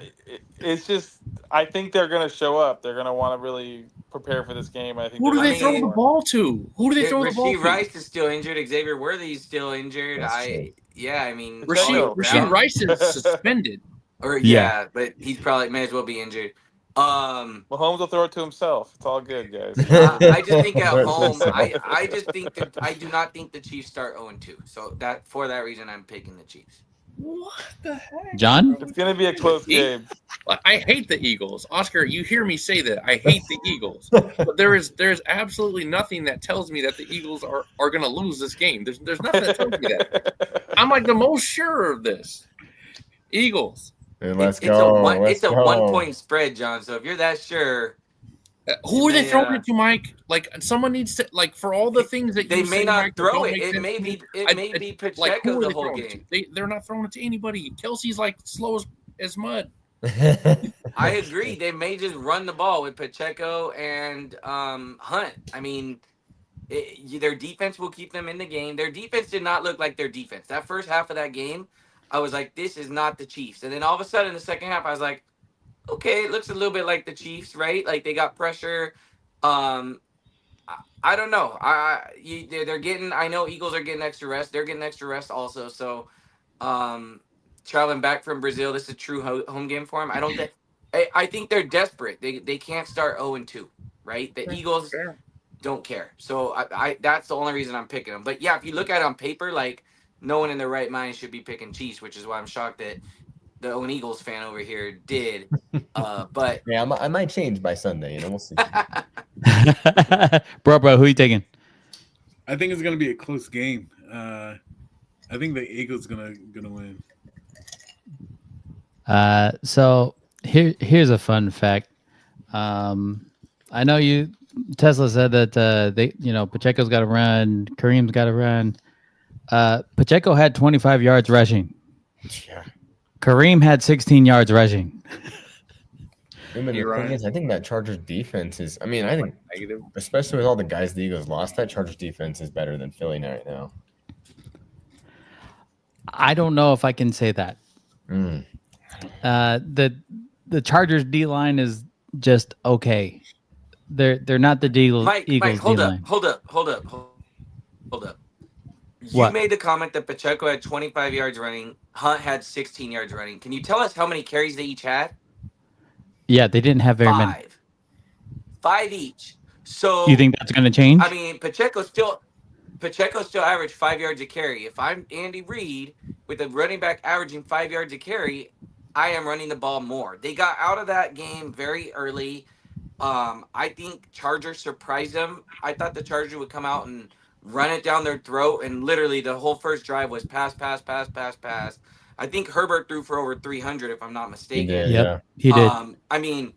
it's just I think they're going to show up. They're going to want to really prepare for this game. I think. Who do they're they gonna throw go the for it. ball to? Who do they throw the ball Rasheed to? Rice is still injured. Xavier Worthy is still injured. That's true. I mean, Pacheco. Rasheed Rice is suspended. Or Yeah. but he's probably may as well be injured. Mahomes will throw it to himself. It's all good, guys. I just think at Hurts home, himself. I just think that I do not think the Chiefs start 0-2. So for that reason, I'm picking the Chiefs. What the heck? John? It's going to be a close game. I hate the Eagles. Oscar, you hear me say that. I hate the Eagles. But there's absolutely nothing that tells me that the Eagles are going to lose this game. There's nothing that tells me that. I'm like the most sure of this. Eagles. Dude, let's It's go. It's a Let's go. 1 point spread, John. So if you're that sure, Who are they They, throwing it to, Mike? Like someone needs to for all the things that they you may say, not Mike, that throw don't it. make It sense may to be me. Pacheco Like who are the they whole throwing it game. to? They're not throwing it to anybody. Kelsey's like slow as mud. I agree. They may just run the ball with Pacheco and Hunt. I mean, their defense will keep them in the game. Their defense did not look like their defense. That first half of that game, I was like, this is not the Chiefs. And then all of a sudden, the second half, I was like, okay, it looks a little bit like the Chiefs, right? Like they got pressure. I don't know. They're getting. I know Eagles are getting extra rest. They're getting extra rest also. So, traveling back from Brazil, this is a true home game for them. I don't think. I think they're desperate. They can't start 0-2, right? The Eagles don't care. So I that's the only reason I'm picking them. But yeah, if you look at it on paper, like no one in their right mind should be picking Chiefs, which is why I'm shocked that the own Eagles fan over here did. But Yeah, I might change by Sunday. We'll see. bro, who you taking? I think it's gonna be a close game. I think the Eagles gonna win. So here's a fun fact. I know Tesla said that they, Pacheco's got to run, Kareem's got to run. Pacheco had 25 yards rushing. Yeah. Kareem had 16 yards rushing. You're right. I think that Chargers defense is. I mean, I think Negative. especially with all the guys the Eagles lost, that Chargers defense is better than Philly right now. I don't know if I can say that. Mm. The Chargers D line is just okay. They're not the Eagles. Mike, Eagles hold D-line. up. You What? made the comment that Pacheco had 25 yards running, Hunt had 16 yards running. Can you tell us how many carries they each had? Yeah, they didn't have very many. Five each. So You think that's going to change? I mean, Pacheco still averaged 5 yards a carry. If I'm Andy Reid with a running back averaging 5 yards a carry, I am running the ball more. They got out of that game very early. I think Chargers surprised them. I thought the Chargers would come out and run it down their throat, and literally the whole first drive was pass. I think Herbert threw for over 300, if I'm not He mistaken. did, Yep, yeah. he did. I mean,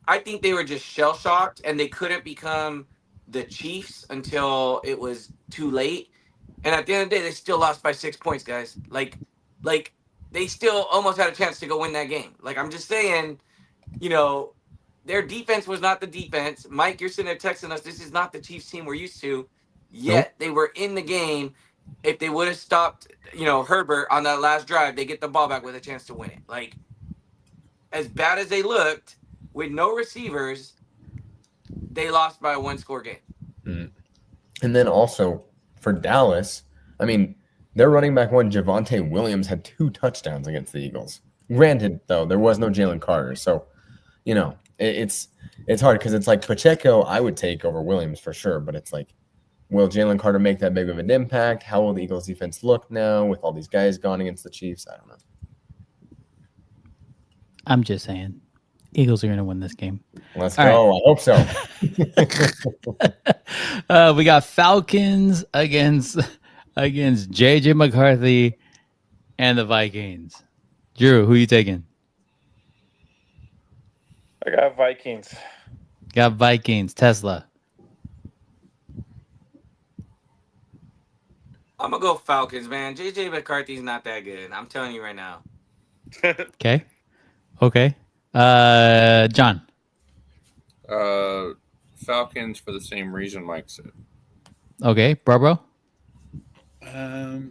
I think they were just shell shocked, and they couldn't become the Chiefs until it was too late. And at the end of the day, they still lost by 6 points, guys. Like they still almost had a chance to go win that game. Like, I'm just saying, their defense was not the defense. Mike, you're sitting there texting us, this is not the Chiefs team we're used to. Yet They were in the game. If they would have stopped, Herbert on that last drive, they get the ball back with a chance to win it. Like, as bad as they looked, with no receivers, they lost by a one-score game. Mm. And then also for Dallas, I mean, their running back one, Javonte Williams, had 2 touchdowns against the Eagles. Granted, though, there was no Jalen Carter. So, it's hard because it's like Pacheco I would take over Williams for sure. But it's like, will Jalen Carter make that big of an impact? How will the Eagles defense look now with all these guys gone against the Chiefs? I don't know. I'm just saying, Eagles are going to win this game. Let's All go. right. I hope so. We got Falcons against JJ McCarthy and the Vikings. Drew, who you taking? I got Vikings. Got Vikings. Tesla. I'm going to go Falcons, man. JJ McCarthy's not that good. I'm telling you right now. Okay. John. Falcons for the same reason Mike said. Okay. Barbaro. Let's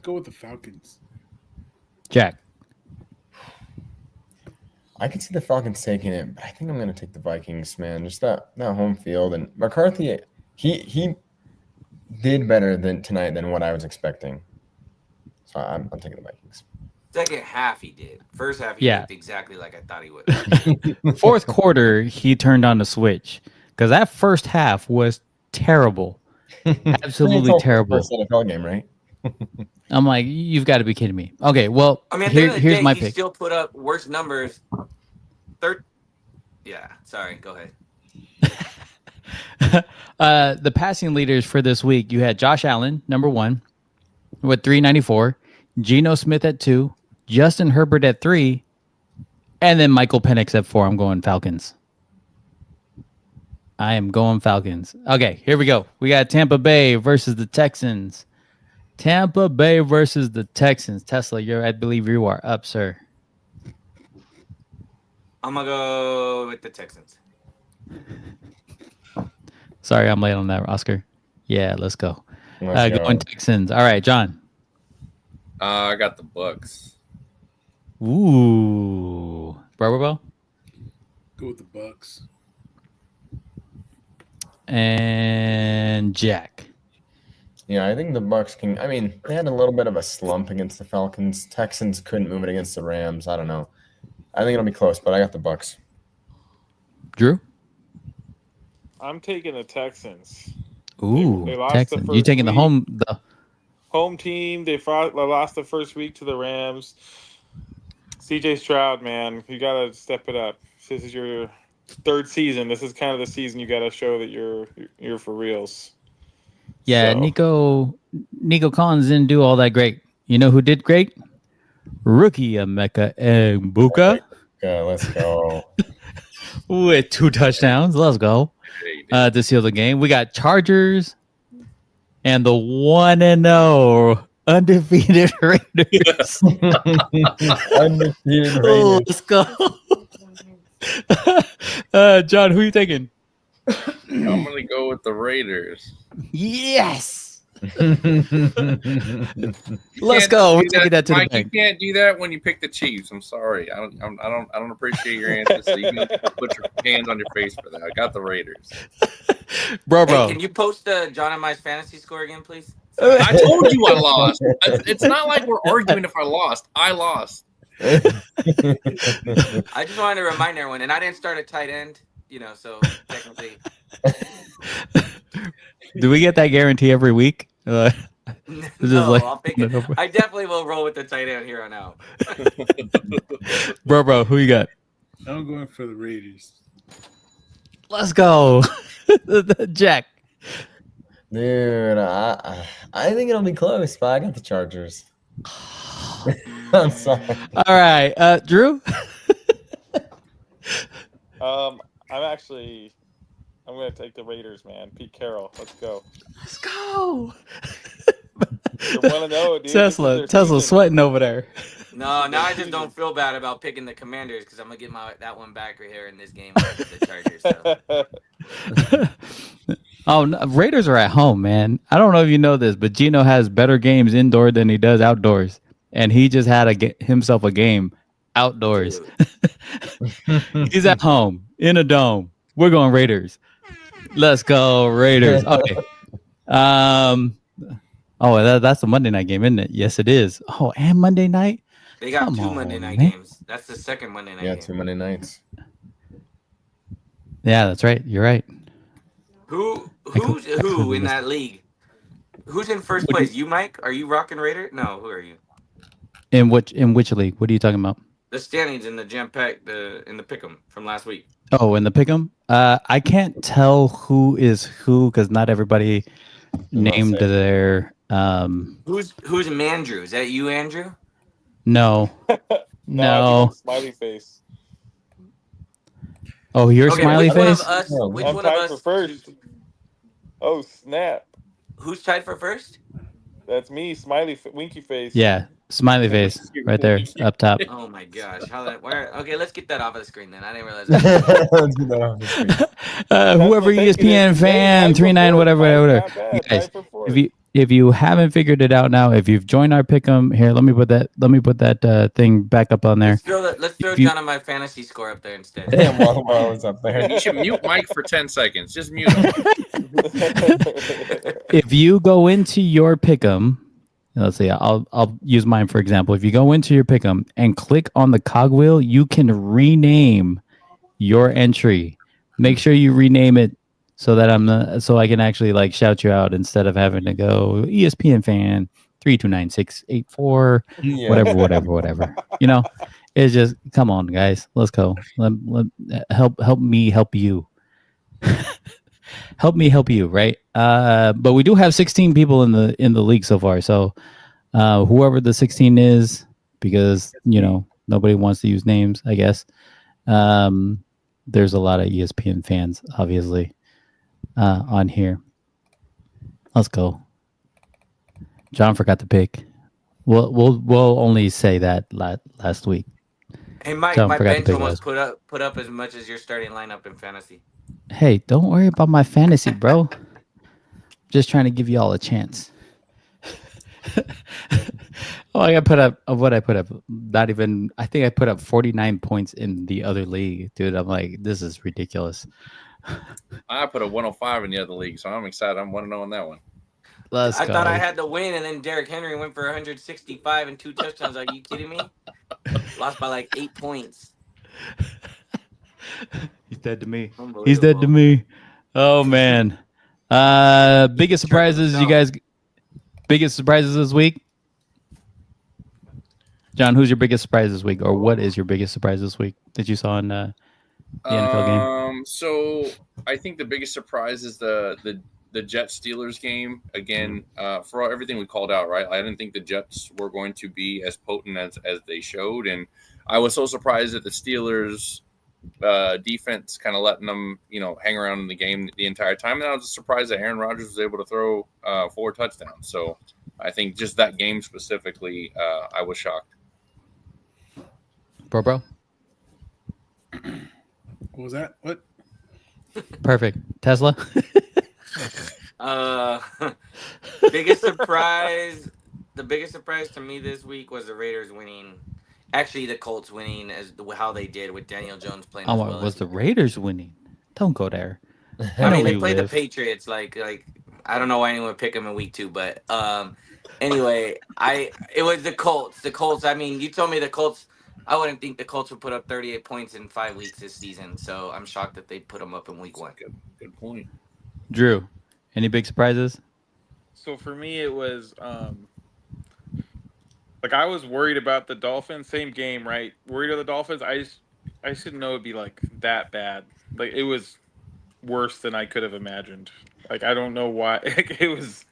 go with the Falcons. Jack. I could see the Falcons taking it, but I think I'm going to take the Vikings, man. Just that home field. And McCarthy, he did better tonight than what I was expecting. So I'm taking the Vikings. Second half he did. First half he looked exactly like I thought he would. Fourth quarter, he turned on the switch because that first half was terrible. Absolutely terrible. First NFL game, right? I'm like, you've got to be kidding me. Okay, well, I mean, here's my he pick. still put up worse numbers. Yeah, sorry. Go ahead. The passing leaders for this week, you had Josh Allen, number 1, with 394, Geno Smith at 2, Justin Herbert at 3, and then Michael Penix at 4. I'm going Falcons. I am going Falcons. Okay, here we go. We got Tampa Bay versus the Texans. Tampa Bay versus the Texans. Tesla, I believe you are up, sir. I'm going to go with the Texans. Sorry, I'm late on that, Oscar. Yeah, let's go. Let's go. Going Texans. All right, John. I got the Bucks. Ooh. Barbell? Go with the Bucks. And Jack. Yeah, I think the Bucks can. I mean, they had a little bit of a slump against the Falcons. Texans couldn't move it against the Rams. I don't know. I think it'll be close, but I got the Bucks. Drew? I'm taking the Texans. Ooh, They lost Texans. the You first taking the week. home team. They lost the first week to the Rams. CJ Stroud, man, you got to step it up. This is your third season. This is kind of the season you got to show that you're for reals. Yeah, So- Nico Collins didn't do all that great. You know who did great? Rookie Emeka Egbuka Let's go. with 2 touchdowns. Let's go. To seal the game. We got Chargers and the 1-0 undefeated Raiders. Undefeated Raiders. Let's go. John, who you taking? I'm gonna go with the Raiders. Yes. Let's go. We're taking that to Mike, the bank. you can't do that when you pick the Chiefs. I'm sorry. I don't appreciate your answer. So you can put your hands on your face for that. I got the Raiders. Bro. Hey, can you post John and my fantasy score again, please? I told you I lost. It's not like we're arguing if I lost. I lost. I just wanted to remind everyone, and I didn't start at tight end, so technically. Do we get that guarantee every week? No, like, I'll pick it. I definitely will roll with the tight end here on out. Bro, who you got? I'm going for the Raiders. Let's go. Jack. Dude, I think it'll be close, but I got the Chargers. I'm sorry. All right, Drew. I'm going to take the Raiders, man. Pete Carroll, let's go. Let's go. You're 1-0, dude. Tesla sweating over there. No, now I just don't feel bad about picking the Commanders because I'm gonna get that one back right here in this game with the Chargers. So. Oh, no, Raiders are at home, man. I don't know if you know this, but Gino has better games indoor than he does outdoors, and he just had himself a game outdoors. He's at home in a dome. We're going Raiders. Let's go Raiders. Okay. Oh, that's a Monday night game, isn't it? Yes, it is. Oh, and Monday night. They got two Monday night games. That's the second Monday night game. Yeah, 2 Monday nights. Yeah, that's right. You're right. Who's in that league? Who's in first place? You, Mike? Are you rocking Raider? No, who are you? In which league? What are you talking about? The standings in the JAMM Packed, in the Pick'em from last week. Oh, in the Pick'em? I can't tell who is who because not everybody named their Who's Mandrew? Is that you, Andrew? No. No. Smiley face. Oh, your smiley face? Which I'm one of tied us? for first. Oh, snap. Who's tied for first? That's me, smiley winky face. Yeah, smiley face right there up top. Oh my gosh. Okay, let's get that off of the screen then. I didn't realize Let's that. get that off the screen. Whoever ESPN fan, 39, whatever. Guys, if you haven't figured it out now, if you've joined our Pick'em, here, let me put that thing back up on there. Let's throw John on my fantasy score up there instead. Damn, while it's up there. You should mute Mike for 10 seconds. Just mute him. If you go into your Pick'em, let's see, I'll use mine for example. If you go into your Pick'em and click on the cogwheel, you can rename your entry. Make sure you rename it so that so I can actually like shout you out instead of having to go ESPN fan 3296884 whatever. You know, it's just come on, guys, let's go. Help me help you. Help me help you, right? But we do have 16 people in the league so far. So whoever the 16 is, because nobody wants to use names, I guess. There's a lot of ESPN fans, obviously, on here. Let's go. John forgot to pick. We'll only say that last week. Hey, Mike, my bench almost put up as much as your starting lineup in fantasy. Hey, don't worry about my fantasy, bro. Just trying to give you all a chance. I put up what I put up. Not even. I think I put up 49 points in the other league, dude. I'm like, this is ridiculous. I put a 105 in the other league, so I'm excited. I'm 1-0 in that one. I thought I had to win, and then Derrick Henry went for 165 and 2 touchdowns. Are you kidding me? Lost by like 8 points. He's dead to me. He's dead to me. Oh man. Biggest surprises, you guys. Biggest surprises this week. John, who's your biggest surprise this week, or what is your biggest surprise this week that you saw in the NFL game? So I think the biggest surprise is the Jets Steelers game again. For everything we called out, right? I didn't think the Jets were going to be as potent as they showed, and I was so surprised that the Steelers defense kind of letting them hang around in the game the entire time, and I was surprised that Aaron Rodgers was able to throw 4 touchdowns. So I think just that game specifically, I was shocked. Bro. What was that? What? Perfect. Tesla. biggest surprise. The biggest surprise to me this week was the Raiders winning. Actually, the Colts winning how they did with Daniel Jones playing as well. Was the Raiders winning? Don't go there. I mean, they you played live. the Patriots. Like I don't know why anyone would pick them in week 2, but anyway, it was the Colts. The Colts. I mean, you told me the Colts. I wouldn't think the Colts would put up 38 points in 5 weeks this season. So I'm shocked that they put them up in week 1. Good point. Drew, any big surprises? So for me, it was like I was worried about the Dolphins. Same game, right? Worried about the Dolphins. I just didn't know it'd be like that bad. Like it was worse than I could have imagined. Like I don't know why. It's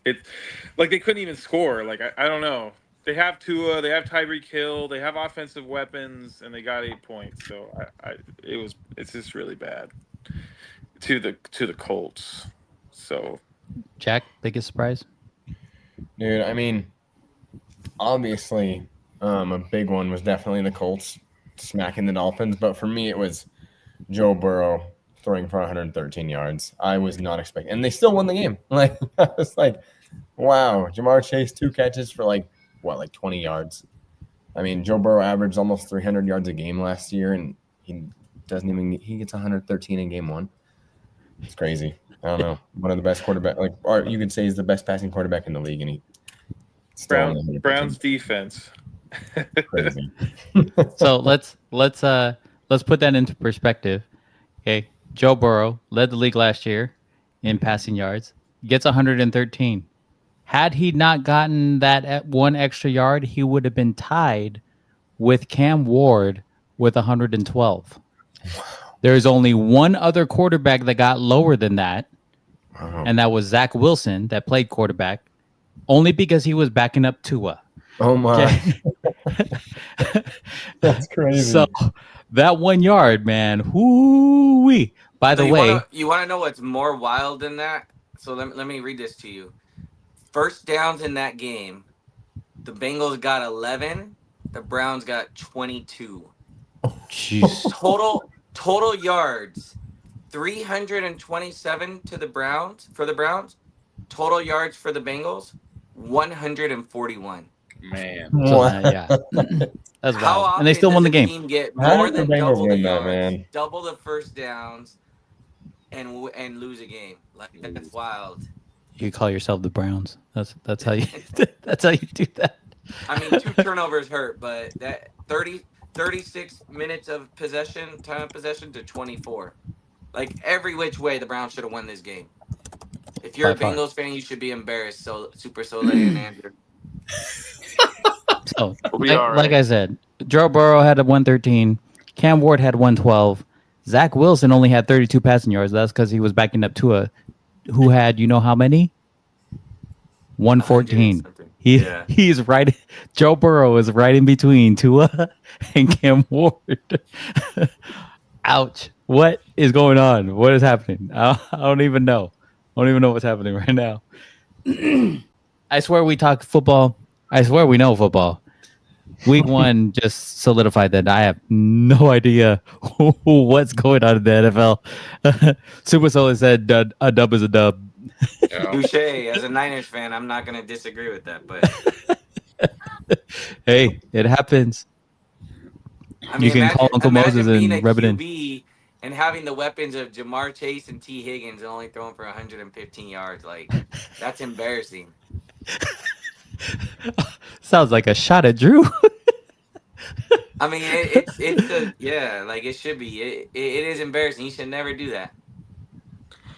like they couldn't even score. Like I don't know. They have Tua, they have Tyreek Hill, they have offensive weapons, and they got 8 points. So it's just really bad to the Colts. So Jack, biggest surprise? Dude, I mean, obviously, a big one was definitely the Colts smacking the Dolphins. But for me, it was Joe Burrow throwing for 113 yards. I was not expecting, and they still won the game. Like I was like, wow, Jamar Chase 2 catches for like 20 yards. I mean, Joe Burrow averaged almost 300 yards a game last year, and he gets 113 in game 1. It's crazy. I don't know. One of the best quarterback, or you could say he's the best passing quarterback in the league, and he Browns defense. Crazy. So let's put that into perspective. Okay, Joe Burrow led the league last year in passing yards, gets 113. Had he not gotten that 1 extra yard, he would have been tied with Cam Ward with 112. There's only one other quarterback that got lower than that, and that was Zach Wilson that played quarterback, only because he was backing up Tua. Oh my. Okay. That's crazy. So that 1 yard, man. Whoo-wee. By the way, you want to know what's more wild than that? So let me read this to you. First downs in that game, the Bengals got 11, the Browns got 22. Jeez. Total yards, 327 for the Browns. Total yards for the Bengals, 141. Man. So, yeah. That's How wild. And they still won the game. Team get How more did than the Bengals double the win that, yards, man? double the first downs, and lose a game? Like that's wild. You call yourself the Browns. That's how you that's how you do that. I mean, 2 turnovers hurt, but that 36 minutes of time of possession to 24. Like every which way, the Browns should have won this game. If you're a Bengals fan, you should be embarrassed. So Super Soleil and Andrew. So, like I said, Joe Burrow had a 113. Cam Ward had 112. Zach Wilson only had 32 passing yards. That's because he was backing up Tua, who had, you know how many? 114. He's right. Joe Burrow is right in between Tua and Cam Ward. Ouch. What is going on? What is happening? I don't even know. I don't even know what's happening right now. I swear we talk football. I swear we know football. Week 1 just solidified that I have no idea what's going on in the NFL. Super Soul said a dub is a dub. Touche. As a Niners fan, I'm not going to disagree with that. But hey, it happens. I mean, you can call Uncle Moses and rub it in. And having the weapons of Jamar Chase and T. Higgins and only throwing for 115 yards, like that's embarrassing. Sounds like a shot at Drew. I mean, like it should be. It is embarrassing. You should never do that.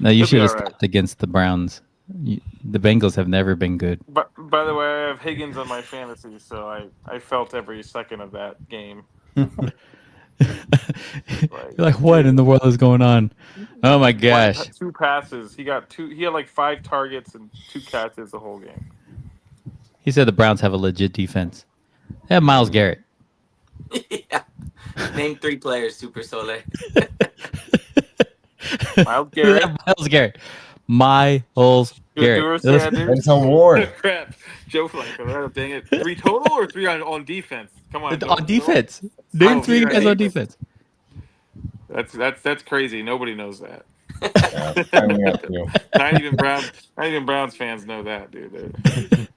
No, you should have stopped against the Browns. The Bengals have never been good. But by the way, I have Higgins on my fantasy, so I felt every second of that game. You're like, what in the world is going on? Oh my gosh! 2 passes. He got 2. He had like 5 targets and 2 catches the whole game. He said the Browns have a legit defense. They have Myles Garrett. Yeah. Name 3 players, Super Soleil. Myles Garrett. Myles Garrett. Myles Garrett. It's a war. Crap. Joe Flacco. Dang it. 3 total or 3 on defense? Come on. On defense. Name 3 guys on defense. That's crazy. Nobody knows that. I only got 2. Not even Browns fans know that, dude.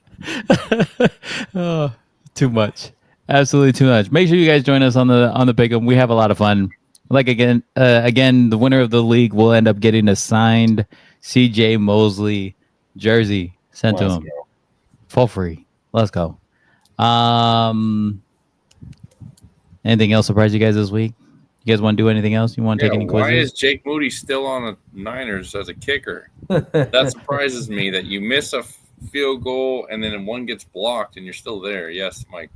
Oh, too much. Absolutely too much. Make sure you guys join us on the big one. We have a lot of fun. Like again, the winner of the league will end up getting a signed CJ Mosley jersey sent to Let's him go. for free. Let's go. Anything else surprise you guys this week? You guys want to do anything else? You want to take any why quizzes? is Jake Moody still on the Niners as a kicker? That surprises me that you miss a field goal and then one gets blocked and you're still there. Yes, Mike.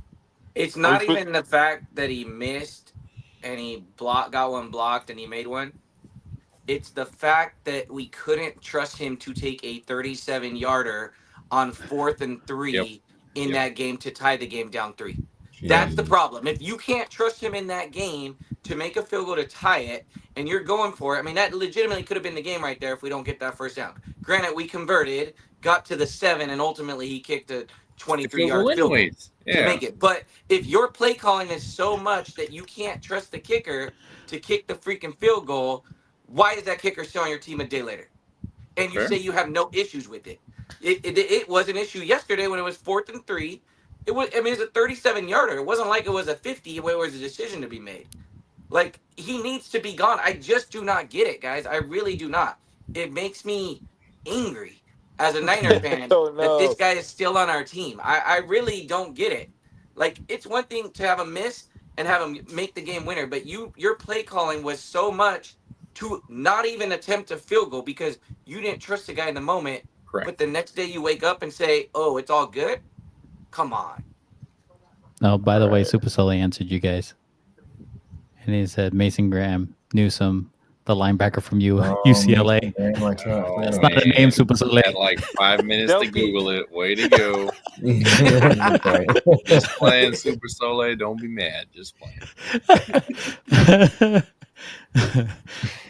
It's not even the fact that he missed and he got one blocked and he made one. It's the fact that we couldn't trust him to take a 37-yarder on 4th and 3 in that game to tie the game down 3. That's the problem. If you can't trust him in that game to make a field goal to tie it, and you're going for it, I mean, that legitimately could have been the game right there if we don't get that first down. Granted, we converted, got to the 7, and ultimately he kicked a 23-yard field goal to make it. But if your play calling is so much that you can't trust the kicker to kick the freaking field goal, why is that kicker still on your team a day later? And you say you have no issues with it. It was an issue yesterday when it was 4th and 3. It was a 37-yarder. It wasn't like it was a 50 where it was a decision to be made. Like, he needs to be gone. I just do not get it, guys. I really do not. It makes me angry as a Niner fan that this guy is still on our team. I really don't get it. Like, it's one thing to have him miss and have him make the game winner, but your play calling was so much to not even attempt a field goal because you didn't trust the guy in the moment. Correct. But the next day you wake up and say, oh, it's all good? Come on. No, by the way, Super Sully answered you guys. And he said Mason Graham, Newsome, the linebacker from UCLA. That's not a name, Super Sully. Had like 5 minutes to Google it. Way to go. Just playing Super Soleil. Don't be mad. Just playing.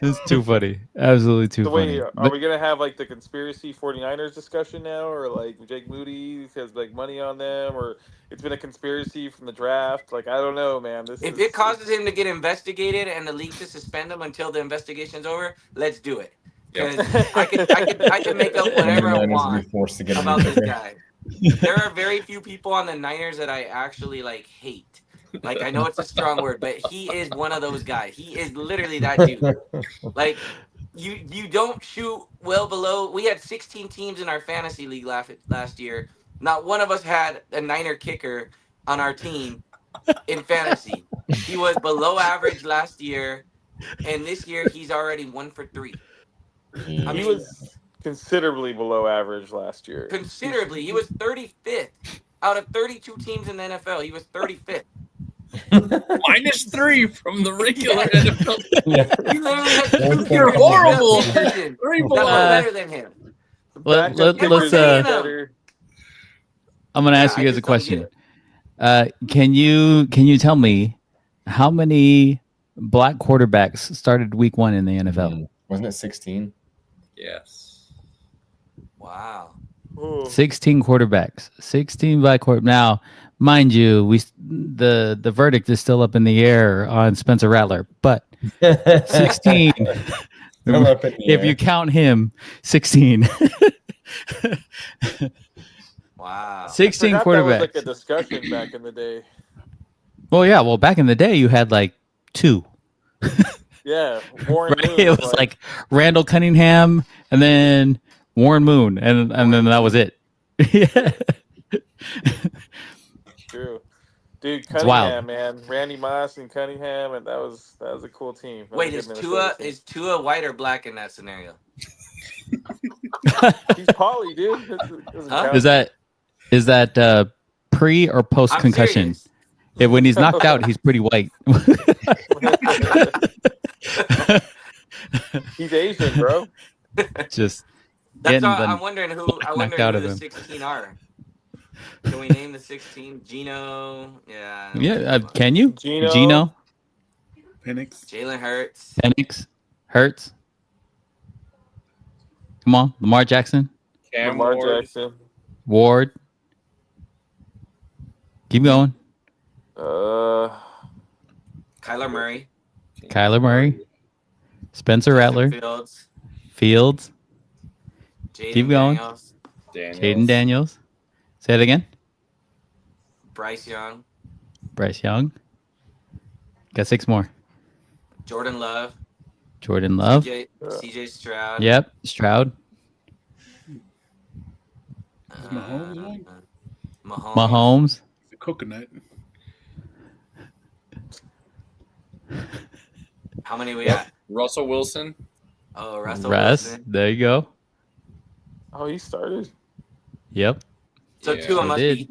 It's too funny. Absolutely too funny. Are we going to have like the conspiracy 49ers discussion now? Or like Jake Moody has like money on them? Or it's been a conspiracy from the draft? Like, I don't know, man. If it causes him to get investigated and the league to suspend him until the investigation's over, let's do it. Because I can make up whatever I want about this guy. There are very few people on the Niners that I actually like hate. Like, I know it's a strong word, but he is one of those guys. He is literally that dude. Like, you don't shoot well below. We had 16 teams in our fantasy league last year. Not one of us had a Niner kicker on our team in fantasy. He was below average last year, and this year he's already 1 for 3. I mean, he was considerably below average last year. Considerably. He was 35th. Out of 32 teams in the NFL, he was 35th. -3 from the regular NFL. He literally had 2 You're horrible. 3 better than him. Let's I'm gonna ask you guys a question. Can you tell me how many black quarterbacks started week 1 in the NFL? Wasn't it 16? Yes. Wow. 16 quarterbacks. 16 black quarterbacks. Now, mind you, the verdict is still up in the air on Spencer Rattler, but 16. If you count him, 16. Wow. 16 quarterbacks. That was like a discussion back in the day. Well, yeah. Well, back in the day, you had like 2. Yeah, Warren right? Moon. It was like Randall Cunningham and then Warren Moon, and then that was it. Yeah. True. Dude, Cunningham, man. Randy Moss and Cunningham, and that was a cool team. Wait, is Tua white or black in that scenario? He's poly, dude. Is that pre or post concussion? When he's knocked out, he's pretty white. He's Asian, bro. Just that's all, I'm wondering who the 16 are. Can we name the 16? Gino. Yeah. Yeah. Can you? Gino. Penix. Jalen Hurts. Penix. Hurts. Come on, Lamar Jackson. Lamar Jackson. Ward. Keep going. Kyler Murray. Spencer Rattler. Fields. Fields. Jaden going. Daniels, Jaden Daniels. Say it again. Bryce Young, Bryce Young. Got 6 more. Jordan Love, Jordan Love. CJ Stroud. Yep. Stroud. Is Mahomes one? Mahomes. The coconut. How many we got? Russell Wilson. Oh, Russell Russ. Wilson. There you go. Oh, he started. Yep. So Yeah.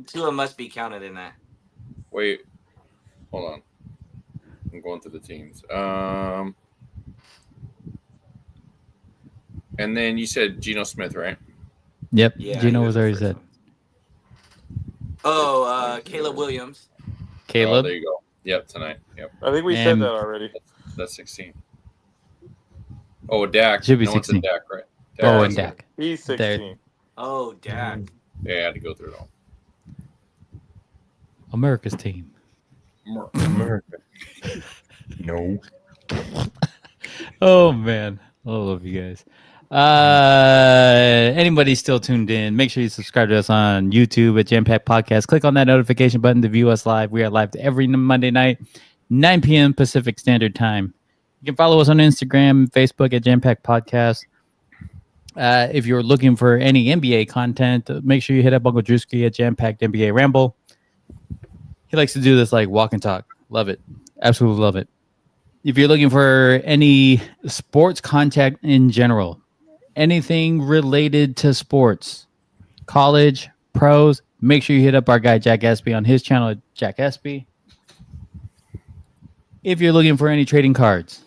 Tua must be counted in that. Wait, hold on. I'm going through the teams. And then you said Geno Smith, right? Yep. Yeah, Gino he was the already first said. one. Oh, Caleb Williams. Oh, Caleb. there you go. Yep, tonight. Yep, I think we said And- that already. that's 16. Oh, Dak. Should be no one said 16. Dak, right? Oh, Dak. and Dak. He's There. 16. Oh, Dak. Yeah, I had to go through it all. America's team. America. No. Oh man, I love you guys. Anybody still tuned in? Make sure you subscribe to us on YouTube at JAMM Packed Podcast. Click on that notification button to view us live. We are live every Monday night, 9 p.m. Pacific Standard Time. You can follow us on Instagram, Facebook at JAMM Packed Podcast. If you're looking for any NBA content, make sure you hit up Uncle Drewski at JAMM Packed NBA Ramble. He likes to do this like walk and talk. Love it. Absolutely love it. If you're looking for any sports content in general, anything related to sports, college, pros, make sure you hit up our guy Jack Espy on his channel at Jack Espy. If you're looking for any trading cards,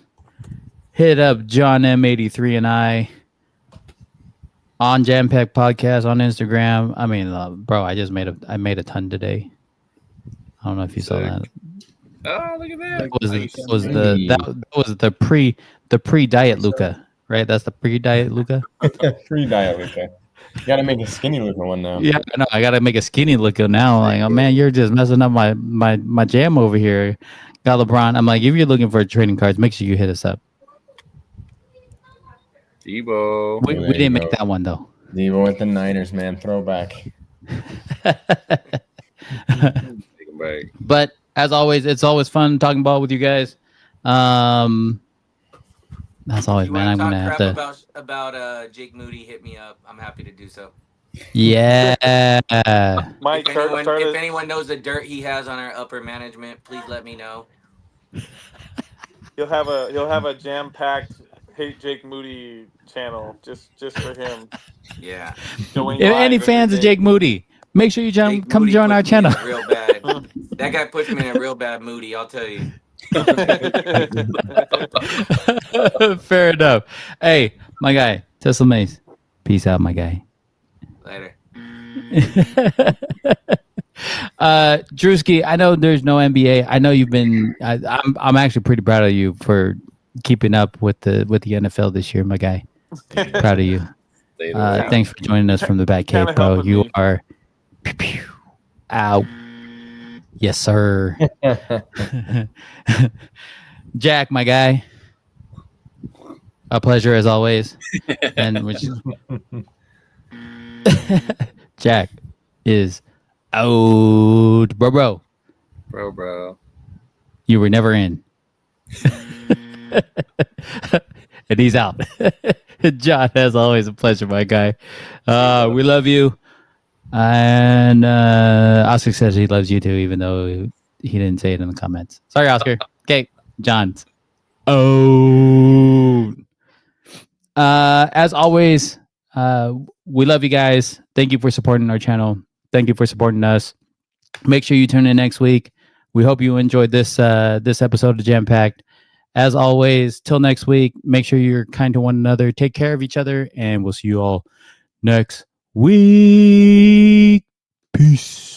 hit up John M83 and I on JAMM Packed Podcast on Instagram. I mean, bro, I made a ton today. I don't know if you saw that. Oh, look at that. That was the pre diet Luca, right? That's the pre diet Luca. Free diet, Luca. You gotta make a skinny looking one now. Yeah, I know. I gotta make a skinny Luca now. Like, oh man, you're just messing up my jam over here. Got LeBron. I'm like, if you're looking for trading cards, make sure you hit us up. Debo. We didn't make that one though. Debo with the Niners, man. Throwback. Take him back. But as always, it's always fun talking ball with you guys. That's always, You man. I'm want gonna to have talk to. crap about Jake Moody? Hit me up. I'm happy to do so. Yeah. Mike, If anyone knows the dirt he has on our upper management, please let me know. he'll have a jam-packed Hate Jake Moody channel just for him. Yeah. Showing If live any every fans of day. Jake Moody, make sure you Jake come Moody join our puts me in channel. a real bad. That guy puts me in a real bad moody. I'll tell you. Fair enough. Hey, my guy, TeslaMase. Peace out, my guy. Later. Drewski, I know there's no NBA. I know you've been. I'm actually pretty proud of you for keeping up with the NFL this year, my guy. Proud of you. Thanks for joining us from the back cave, Kinda bro. helping You me. are. Pew, pew. Ow. Yes, sir. Jack, my guy. A pleasure as always. And Jack is out, bro. Bro. You were never in. And he's out. John, as always, a pleasure, my guy. We love you. And Oscar says he loves you too, even though he didn't say it in the comments. Sorry, Oscar. Okay, John's. Oh. As always, we love you guys. Thank you for supporting our channel. Thank you for supporting us. Make sure you tune in next week. We hope you enjoyed this episode of JAMM Packed. As always, till next week, make sure you're kind to one another. Take care of each other, and we'll see you all next week. Peace.